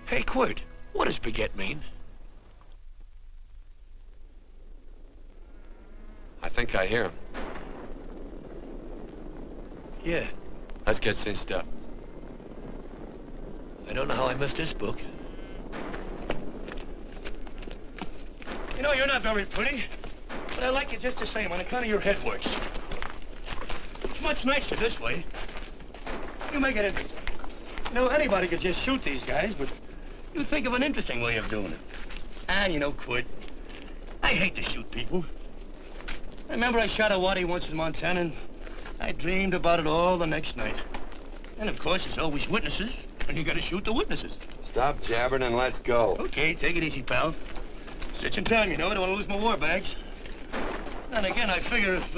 Hey, Quirt, what does beget mean? I think I hear him. Yeah, Let's get cinched up. I don't know how I missed this book. You know, you're not very pretty, but I like you just the same on account of your head works. It's much nicer this way. You make it interesting. You know, anybody could just shoot these guys, but you think of an interesting way of doing it. And you know, Quirt, I hate to shoot people. I remember I shot a waddy once in Montana, and I dreamed about it all the next night. And of course, there's always witnesses, and you gotta shoot the witnesses. Stop jabbering and let's go. Okay, take it easy, pal. Stitching time, you know. I don't want to lose my war bags. And again, I figure if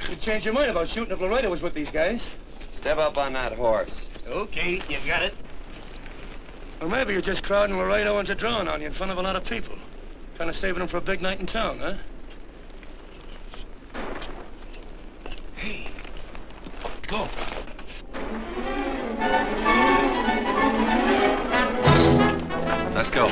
you'd change your mind about shooting if Laredo was with these guys. Step up on that horse. Okay, you got it. Or maybe you're just crowding Laredo into drawing on you in front of a lot of people. Trying to save them for a big night in town, huh? Hey, go. Let's go.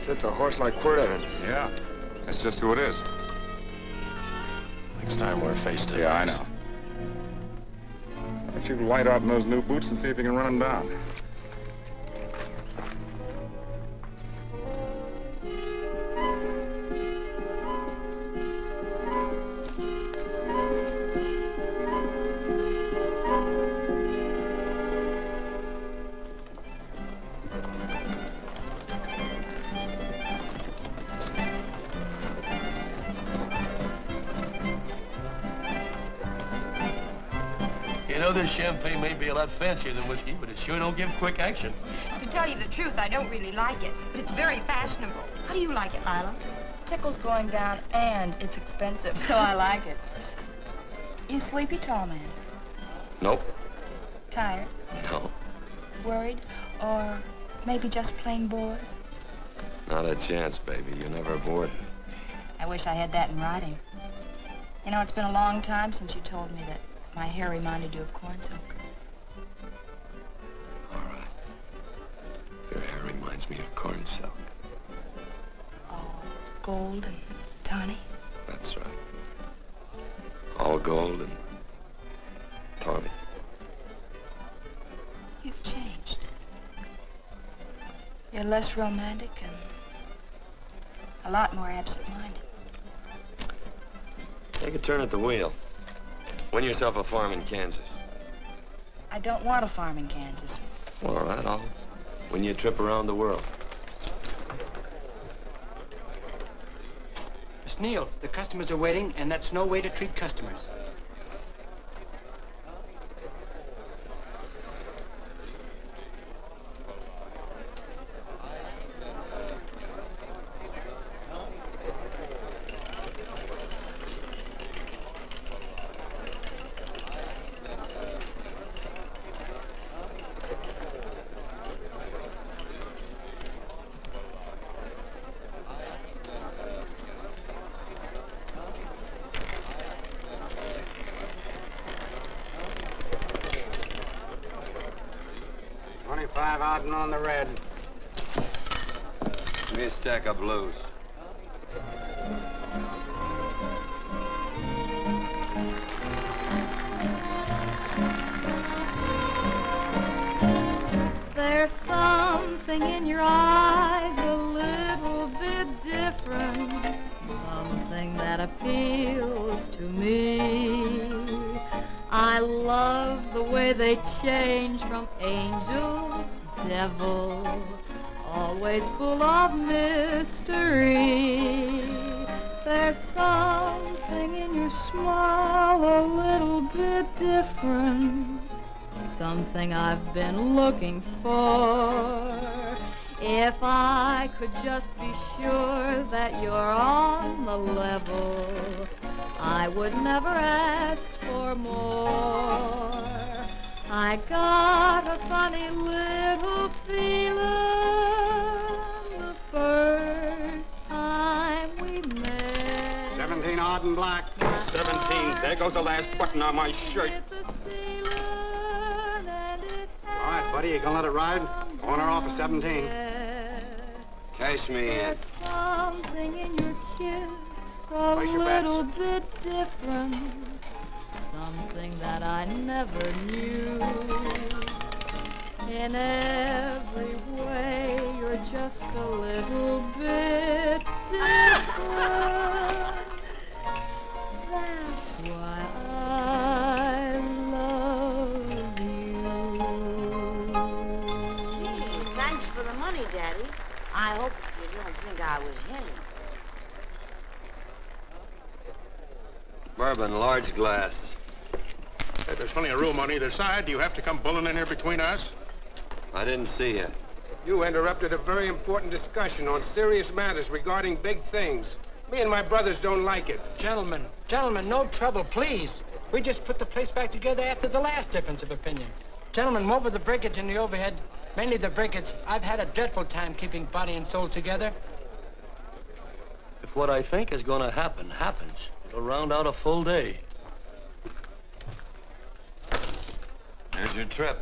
It's a horse like Quirt Evans. Yeah, that's just who it is. Next time we're face to face. Yeah, I know. Why don't you light out in those new boots and see if you can run him down? You know, this champagne may be a lot fancier than whiskey, but it sure don't give quick action. To tell you the truth, I don't really like it, but it's very fashionable. How do you like it, Lila? Tickle's going down, and it's expensive, so I like it. You sleepy, tall man? Nope. Tired? No. Worried? Or maybe just plain bored? Not a chance, baby. You're never bored. I wish I had that in writing. You know, it's been a long time since you told me that my hair reminded you of corn silk. All right. Your hair reminds me of corn silk. All gold and tawny? That's right. All gold and tawny. You've changed. You're less romantic and a lot more absent-minded. Take a turn at the wheel. Win yourself a farm in Kansas. I don't want a farm in Kansas. Well, all right, I'll win you a trip around the world. Miss Neal, the customers are waiting, and that's no way to treat customers. On the red. Give me a stack of blues. There's something in your eyes a little bit different, something that appeals to me. I love the way they change from angel to devil, always full of mystery. There's something in your smile a little bit different, something I've been looking for. If I could just be sure that you're on the level, I would never ask for more. I got a funny little feeling the first time we met. 17 odd and black. 17. There goes the last button on my shirt. All right, buddy, you gonna let it ride? On or off of 17. Cash me in. There's something in your kiss a Place your bets. little bit different, something that I never knew. In every way, you're just a little bit different. That's why I love you. Thanks for the money, Daddy. I hope you don't think I was hinting. Bourbon, large glass. Hey, there's plenty of room on either side. Do you have to come bulling in here between us? I didn't see you. You interrupted a very important discussion on serious matters regarding big things. Me and my brothers don't like it. Gentlemen, no trouble, please. We just put the place back together after the last difference of opinion. Gentlemen, what with the breakage and the overhead, mainly the breakage, I've had a dreadful time keeping body and soul together. If what I think is going to happen happens, it'll round out a full day. Here's your trip.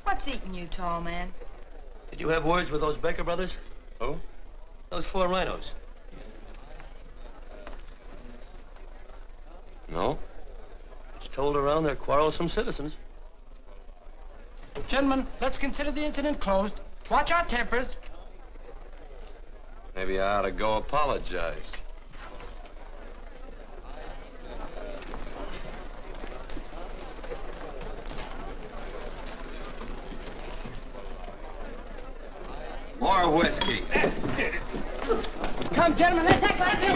What's eating you, tall man? Did you have words with those Baker brothers? Who? Those 4 rhinos. No. It's told around they're quarrelsome citizens. Gentlemen, let's consider the incident closed. Watch our tempers. Maybe I ought to go apologize. More whiskey. Come, gentlemen, let's act like this.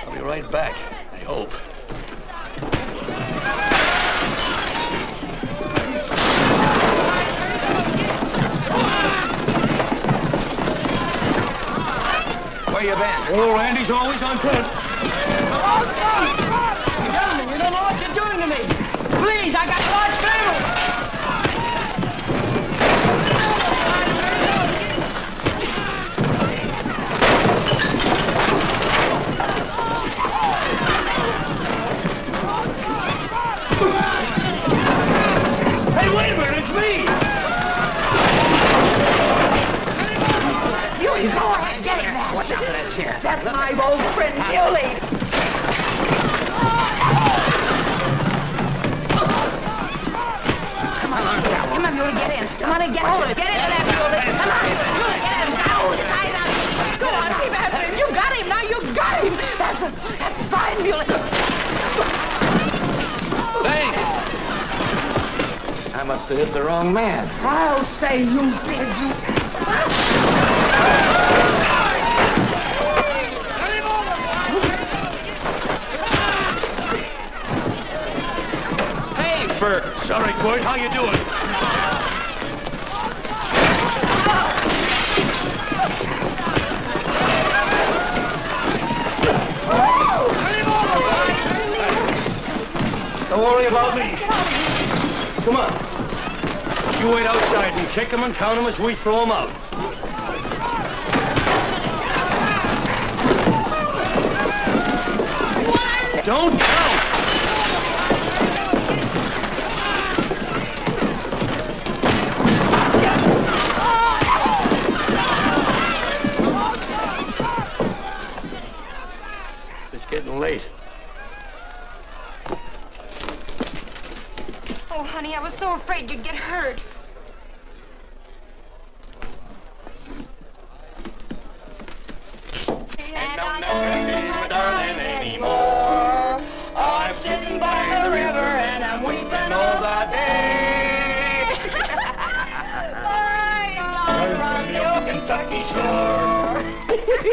I'll be right back, I hope. Where you been? Oh, Randy's always on foot. Gentlemen, you don't know what you're doing to me. Please, I got a large family. Hey, wait a minute, it's me! You go ahead, get him that. Watch out for that chair. That's my old friend, Muley. Come on, Muley, get in. Come on and get hold of it. Get into that, Muley. Come on, Muley, get in. Go on, keep after him. You got him, now you got him. That's fine, Muley. Thanks. I must have hit the wrong man. I'll say you did, you... Hey, Bert. Sorry, Quirt. How you doing? Don't worry about me. Come on. You wait outside and kick them and count them as we throw them out. Don't count! It's getting late. Oh, honey, I was so afraid you'd get hurt. And I'm not my darling anymore. I'm sitting by the river and I'm weeping all the day. From the old Kentucky shore.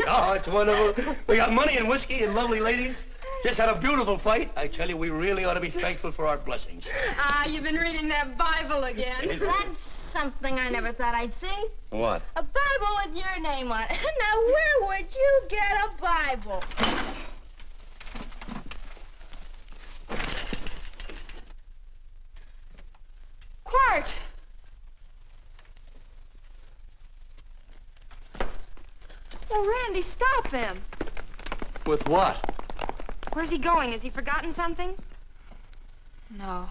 Oh, it's wonderful. We got money and whiskey and lovely ladies. Just had a beautiful fight. I tell you, we really ought to be thankful for our blessings. Ah, you've been reading that Bible again. That's something I never thought I'd see. What? A Bible with your name on it. Now, where would you get a Bible? Quirt! Oh, Randy, stop him. With what? Where's he going? Has he forgotten something? No.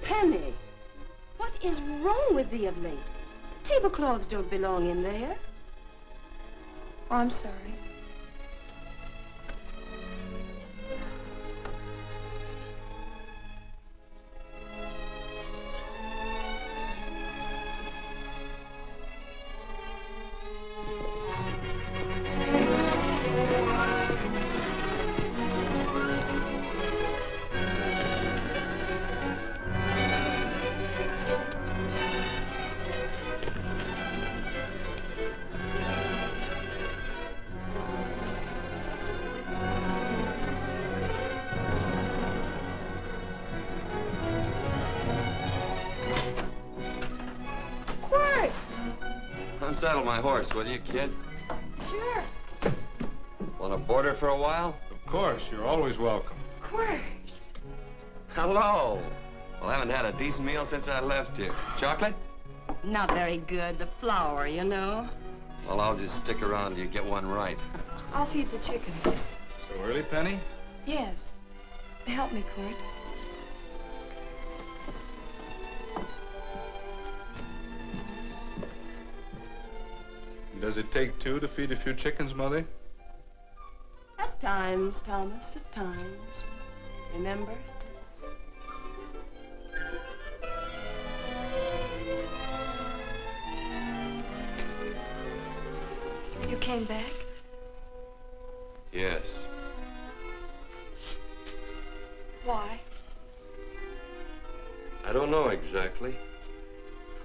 Penny, what is wrong with thee of late? Tablecloths don't belong in there. Oh, I'm sorry. Unsaddle my horse, will you, kid? Sure. Want to board her for a while? Of course, you're always welcome. Quirt. Hello. Well, I haven't had a decent meal since I left here. Chocolate? Not very good. The flour, you know. Well, I'll just stick around till you get one right. I'll feed the chickens. So early, Penny? Yes. Help me, Quirt. Does it take two to feed a few chickens, Mother? At times, Thomas, at times. Remember? You came back? Yes. Why? I don't know exactly.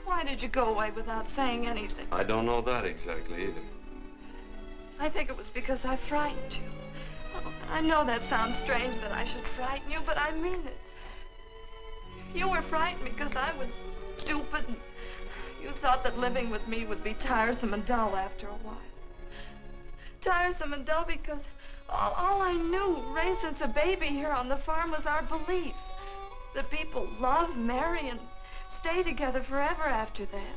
Why did you go away without saying anything? I don't know that exactly either. I think it was because I frightened you. Oh, I know that sounds strange that I should frighten you, but I mean it. You were frightened because I was stupid, and you thought that living with me would be tiresome and dull after a while. Tiresome and dull because all I knew, raised since a baby here on the farm, was our belief that people love, marry, and stay together forever after that.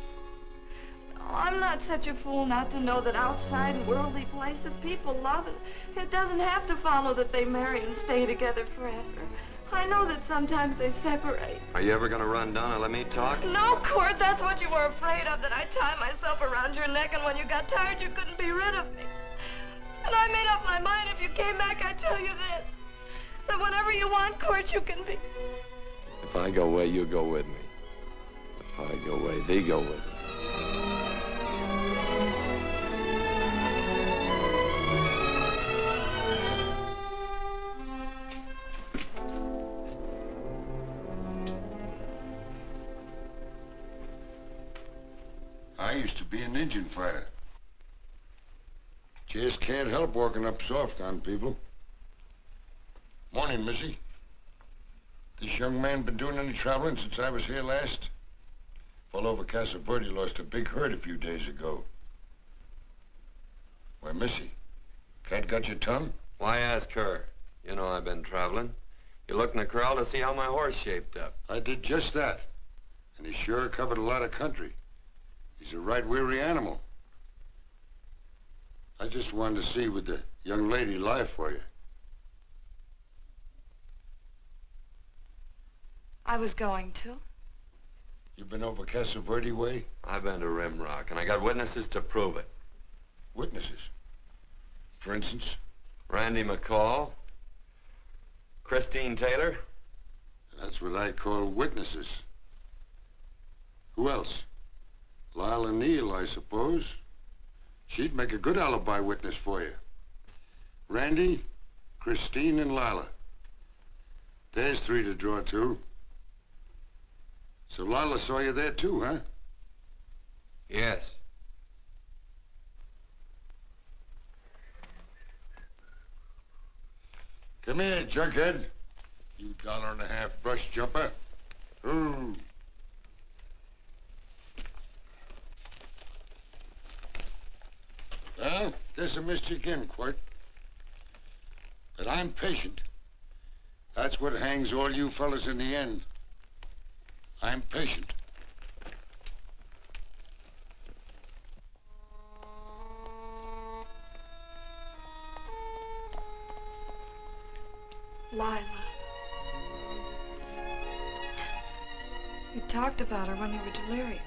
Oh, I'm not such a fool not to know that outside in worldly places people love it. It doesn't have to follow that they marry and stay together forever. I know that sometimes they separate. Are you ever going to run down and let me talk? No, Quirt, that's what you were afraid of, that I'd tie myself around your neck, and when you got tired, you couldn't be rid of me. And I made up my mind if you came back, I'd tell you this, that whenever you want, Quirt, you can be. If I go away, you go with me. If I go away, they go with me. I used to be an Indian fighter. Just can't help walking up soft on people. Morning, Missy. This young man been doing any traveling since I was here last? Fellow over Casa Verde lost a big herd a few days ago. Why, Missy, cat got your tongue? Why ask her? You know I've been traveling. You looked in the corral to see how my horse shaped up. I did just that. And he sure covered a lot of country. He's a right weary animal. I just wanted to see would the young lady lie for you. I was going to. You been over Casa Verde way? I've been to Rimrock, and I got witnesses to prove it. Witnesses? For instance? Randy McCall, Christine Taylor. That's what I call witnesses. Who else? Lila Neal, I suppose. She'd make a good alibi witness for you. Randy, Christine, and Lila. There's three to draw to. So Lila saw you there too, huh? Yes. Come here, junkhead. You $1.50 brush jumper. Ooh. Well, guess I missed you again, Quirt. But I'm patient. That's what hangs all you fellas in the end. I'm patient. Lila. You talked about her when you were delirious.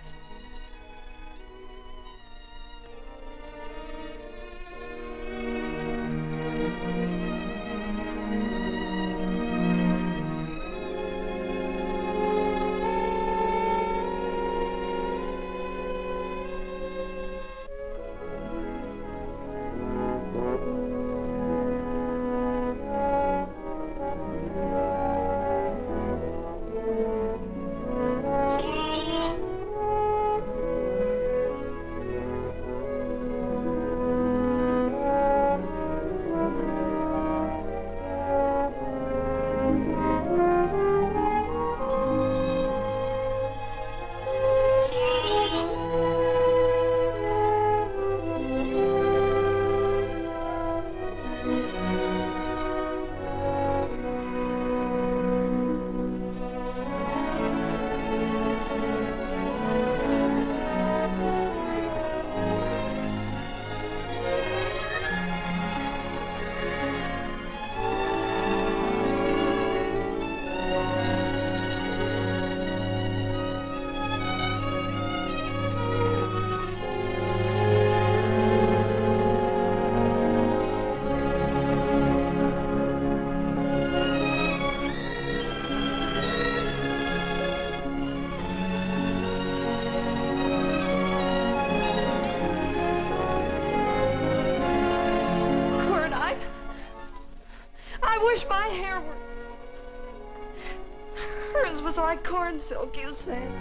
clothes was like corn silk, you said.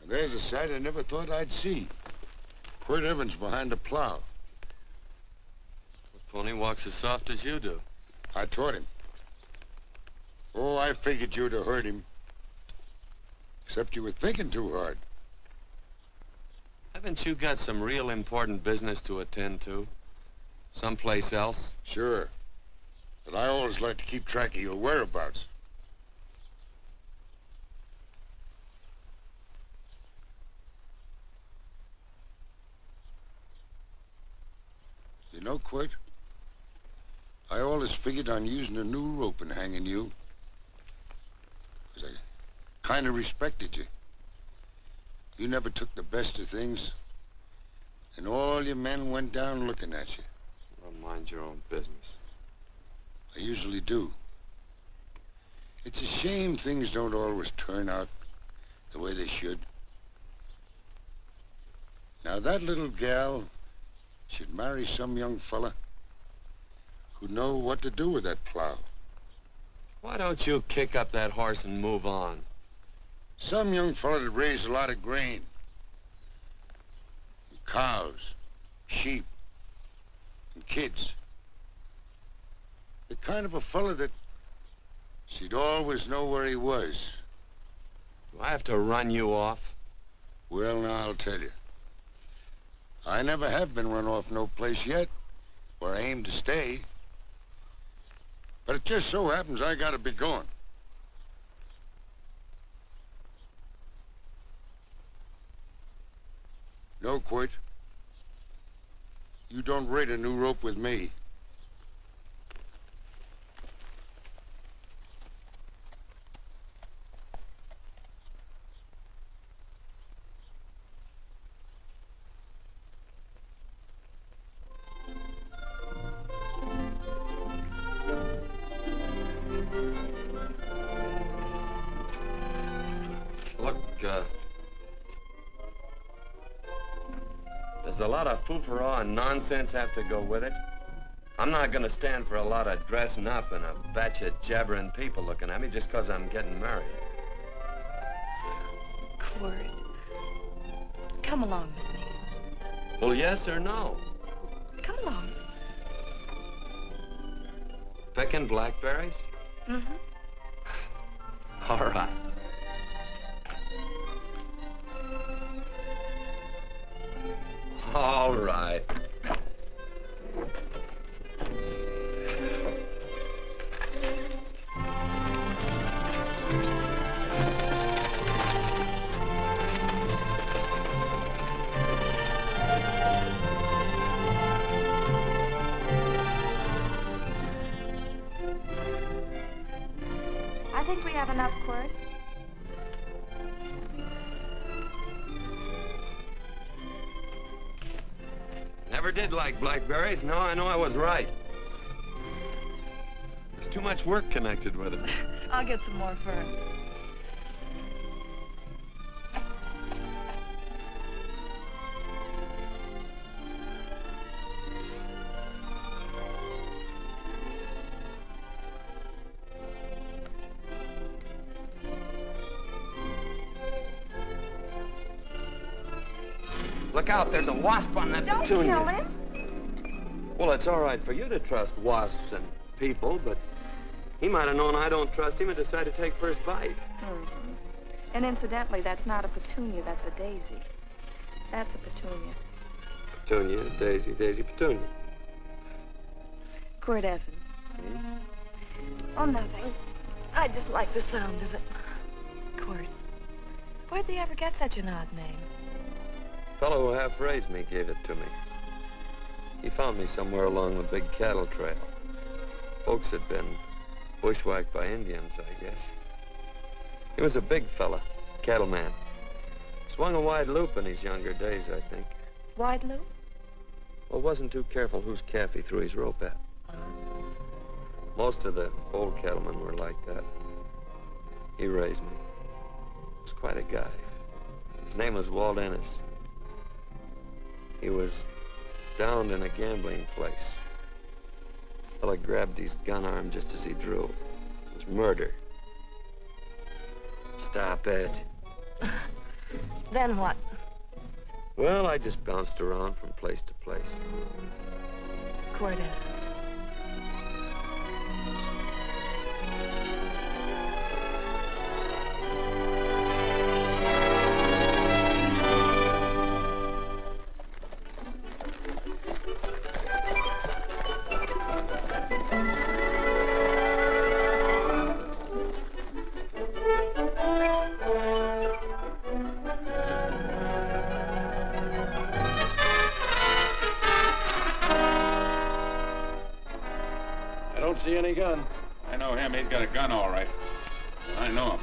There's a sight I never thought I'd see. Quirt Evans behind the plow. The pony walks as soft as you do. I taught him. Oh, I figured you'd have hurt him. Except you were thinking too hard. Haven't you got some real important business to attend to? Someplace else? Sure. But I always like to keep track of your whereabouts. You know, Quirt, I always figured on using a new rope and hanging you. 'Cause I kind of respected you. You never took the best of things, and all your men went down looking at you. Well, mind your own business. I usually do. It's a shame things don't always turn out the way they should. Now, that little gal should marry some young fella who'd know what to do with that plow. Why don't you kick up that horse and move on? Some young fella that raised a lot of grain. And cows, sheep, and kids. The kind of a fella that she'd always know where he was. Do I have to run you off? Well, now, I'll tell you. I never have been run off no place yet where I aim to stay. But it just so happens I gotta be going. No, Quirt. You don't raid a new rope with me. Does a lot of foo-for-all and nonsense have to go with it? I'm not gonna stand for a lot of dressing up and a batch of jabbering people looking at me just 'cause I'm getting married. Quirt, come along with me. Well, yes or no? Come along. Picking blackberries? Mm-hmm. All right. All right. I think we have enough, Quirt. Never did like blackberries. No, I know I was right. There's too much work connected with them. I'll get some more fern. Look out, there's a wasp on that Don't petunia. kill him. Well, it's all right for you to trust wasps and people, but he might have known I don't trust him and decided to take first bite. Mm-hmm. And incidentally, that's not a petunia, that's a daisy. That's a petunia. Petunia, daisy, daisy, petunia. Quirt Evans. Hmm? Oh, nothing. I just like the sound of it. Quirt. Where'd they ever get such an odd name? The fellow who half-raised me gave it to me. He found me somewhere along the big cattle trail. Folks had been bushwhacked by Indians, I guess. He was a big fella, cattleman. Swung a wide loop in his younger days, I think. Wide loop? Well, wasn't too careful whose calf he threw his rope at. Most of the old cattlemen were like that. He raised me. He was quite a guy. His name was Walt Ennis. He was downed in a gambling place. The fella grabbed his gun arm just as he drew. It was murder. Stop it. Then what? Well, I just bounced around from place to place. Quirt Evans. See any gun? I know him. He's got a gun, all right. I know him.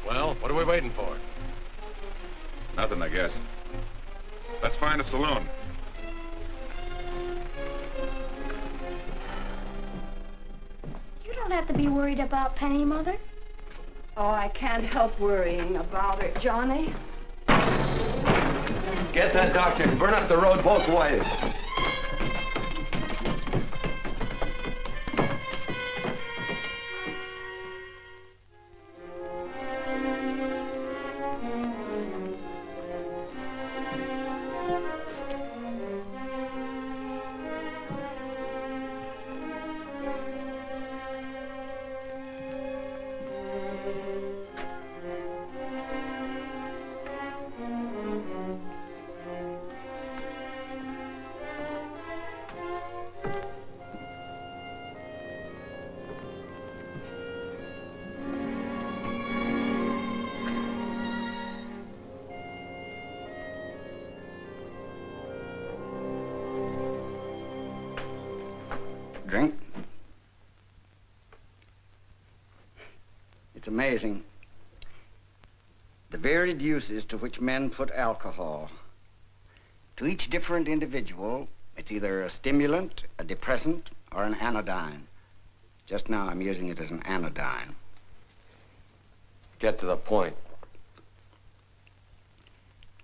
Well, what are we waiting for? Nothing, I guess. Let's find a saloon. You don't have to be worried about Penny, Mother. Oh, I can't help worrying about her, Johnny. Get that doctor and burn up the road both ways. drink. It's amazing. The varied uses to which men put alcohol. To each different individual, it's either a stimulant, a depressant, or an anodyne. Just now, I'm using it as an anodyne. Get to the point.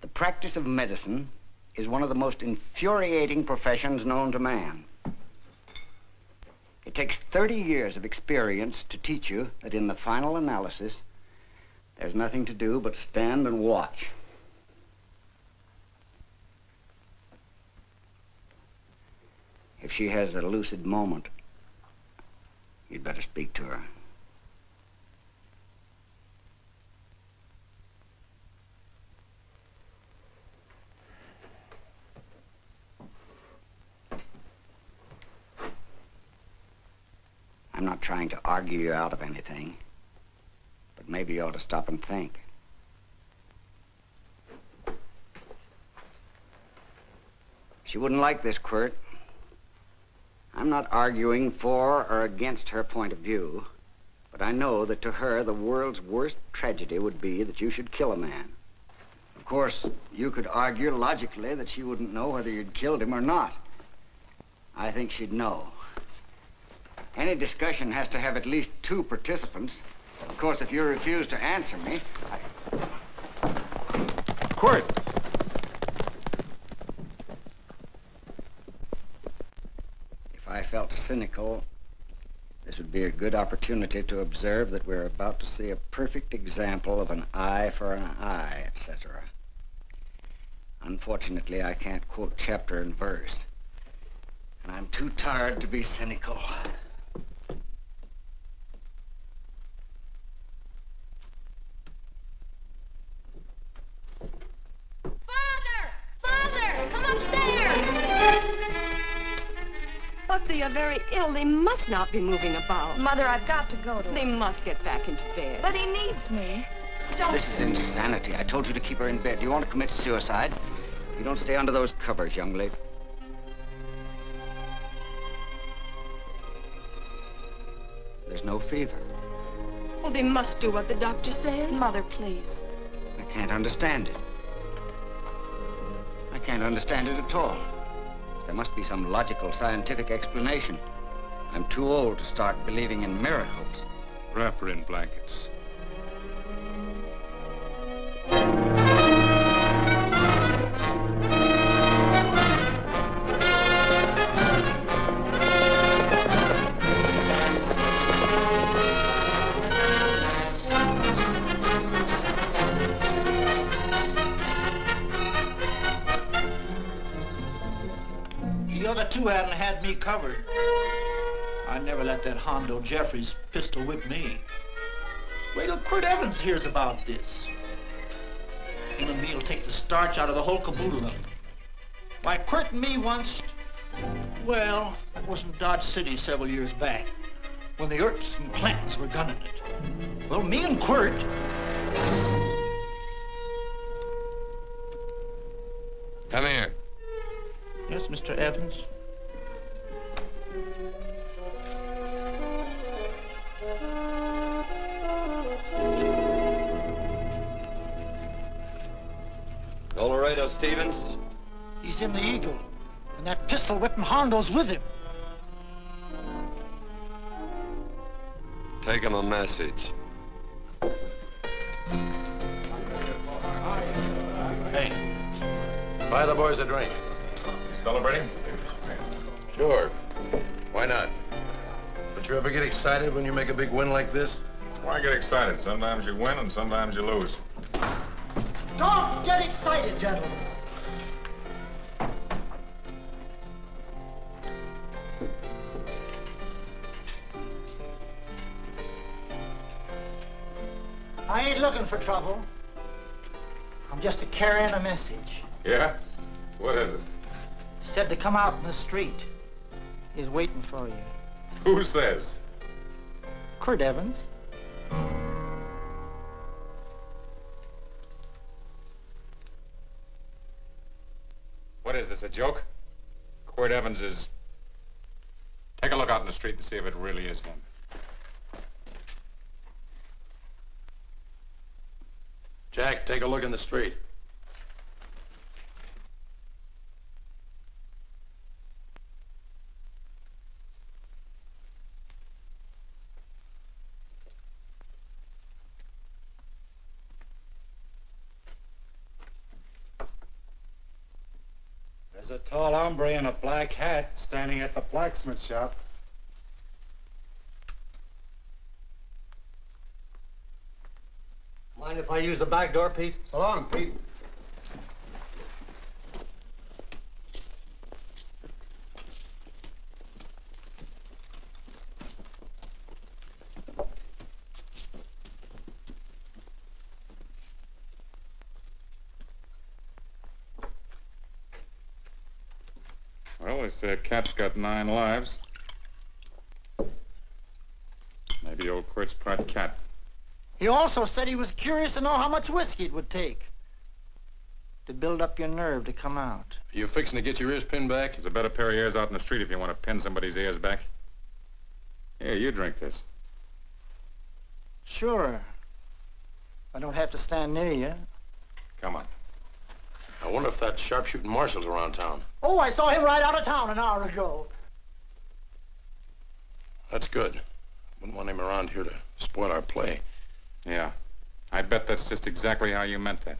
The practice of medicine is one of the most infuriating professions known to man. It takes 30 years of experience to teach you that in the final analysis, there's nothing to do but stand and watch. If she has a lucid moment, you'd better speak to her. I'm not trying to argue you out of anything, but maybe you ought to stop and think. She wouldn't like this, Quirt. I'm not arguing for or against her point of view, but I know that to her, the world's worst tragedy would be that you should kill a man. Of course, you could argue logically that she wouldn't know whether you'd killed him or not. I think she'd know. Any discussion has to have at least 2 participants. Of course, if you refuse to answer me, Quirt! If I felt cynical, this would be a good opportunity to observe that we're about to see a perfect example of an eye for an eye, etc. Unfortunately, I can't quote chapter and verse, and I'm too tired to be cynical. But they are very ill. They must not be moving about. Mother, I've got to go to They must get back into bed. But he needs me. Don't... This is insanity. I told you to keep her in bed. You want to commit suicide? You don't stay under those covers, young lady. There's no fever. Well, they must do what the doctor says. Mother, please. I can't understand it. I can't understand it at all. There must be some logical, scientific explanation. I'm too old to start believing in miracles. Wrap her in blankets. The other 2 hadn't had me covered. I never let that Hondo Jeffries pistol whip me. Wait till Quirt Evans hears about this. Him and me'll take the starch out of the whole caboodle of it. Why, Quirt and me once, well, that was in Dodge City several years back, when the Erts and Clantons were gunning it. Well, me and Quirt... Come here. Yes, Mr. Evans? Laredo Stevens? He's in the Eagle, and that pistol-whipping Hondo's with him. Take him a message. Hey, buy the boys a drink. You celebrating? Sure. Why not? But you ever get excited when you make a big win like this? Why get excited? Sometimes you win and sometimes you lose. Don't get excited, gentlemen. I ain't looking for trouble. I'm just carrying a message. Yeah? What is it? Said to come out in the street. He's waiting for you. Who says? Quirt Evans. What is this, a joke? Quirt Evans is Take a look out in the street and see if it really is him. Jack, take a look in the street. There's a tall hombre in a black hat standing at the blacksmith shop. Mind if I use the back door, Pete? So long, Pete. Well, this cat's got 9 lives. Maybe old Quirt's part cat. He also said he was curious to know how much whiskey it would take to build up your nerve to come out. Are you fixing to get your ears pinned back? There's a better pair of ears out in the street if you want to pin somebody's ears back. Here, you drink this. Sure. I don't have to stand near you. Come on. I wonder if that sharpshooting marshal's around town. Oh, I saw him ride out of town an hour ago. That's good. Wouldn't want him around here to spoil our play. Yeah. I bet that's just exactly how you meant that.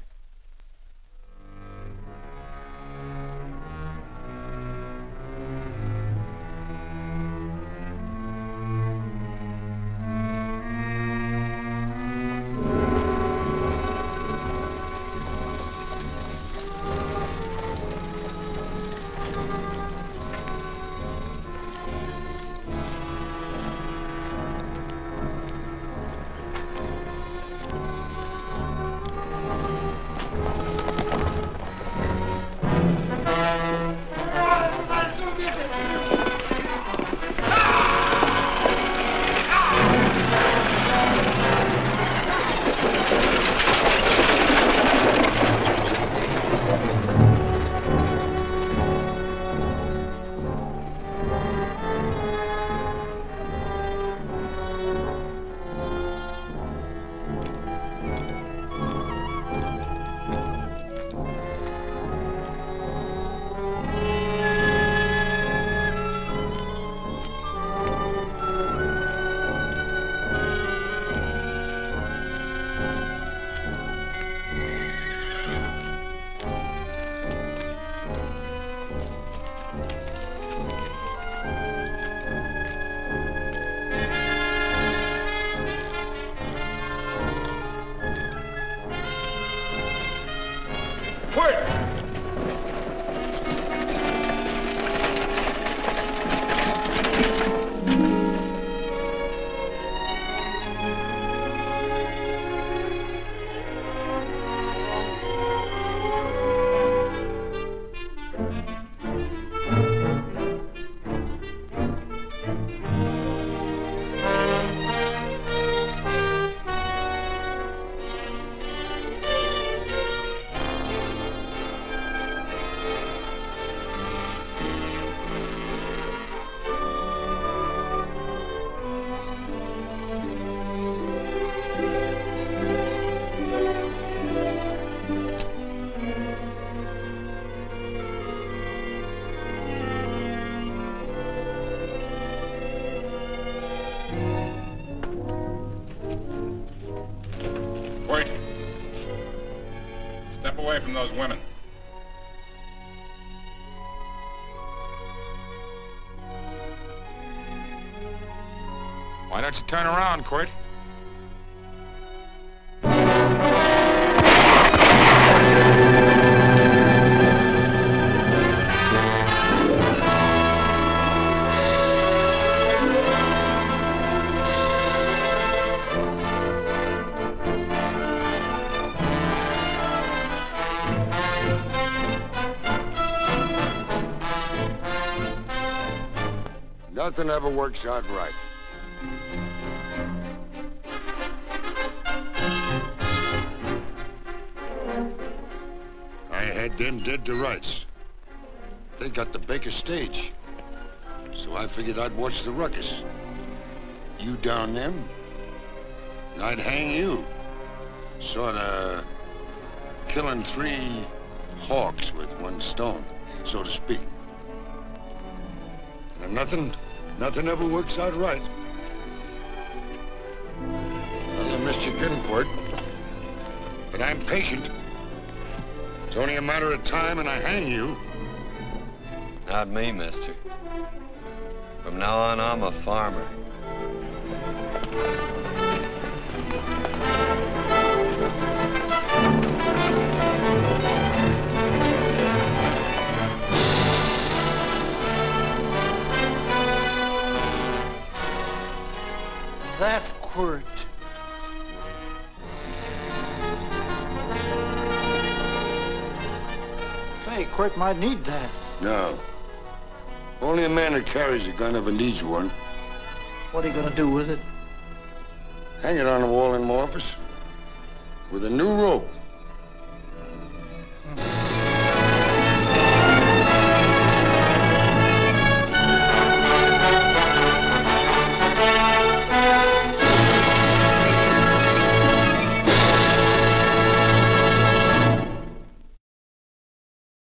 Away from those women. Why don't you turn around, Quirt? Nothing ever works out right. I had them dead to rights. They got the Baker stage. So I figured I'd watch the ruckus. You down them, and I'd hang you. Sorta killing 3 hawks with 1 stone, so to speak. And nothing ever works out right. Well, I missed you getting Quirt, but I'm patient. It's only a matter of time and I hang you. Not me, mister. From now on, I'm a farmer. That Quirt. Say, Quirt might need that. No. Only a man that carries a gun ever needs one. What are you gonna do with it? Hang it on the wall in my office with a new rope.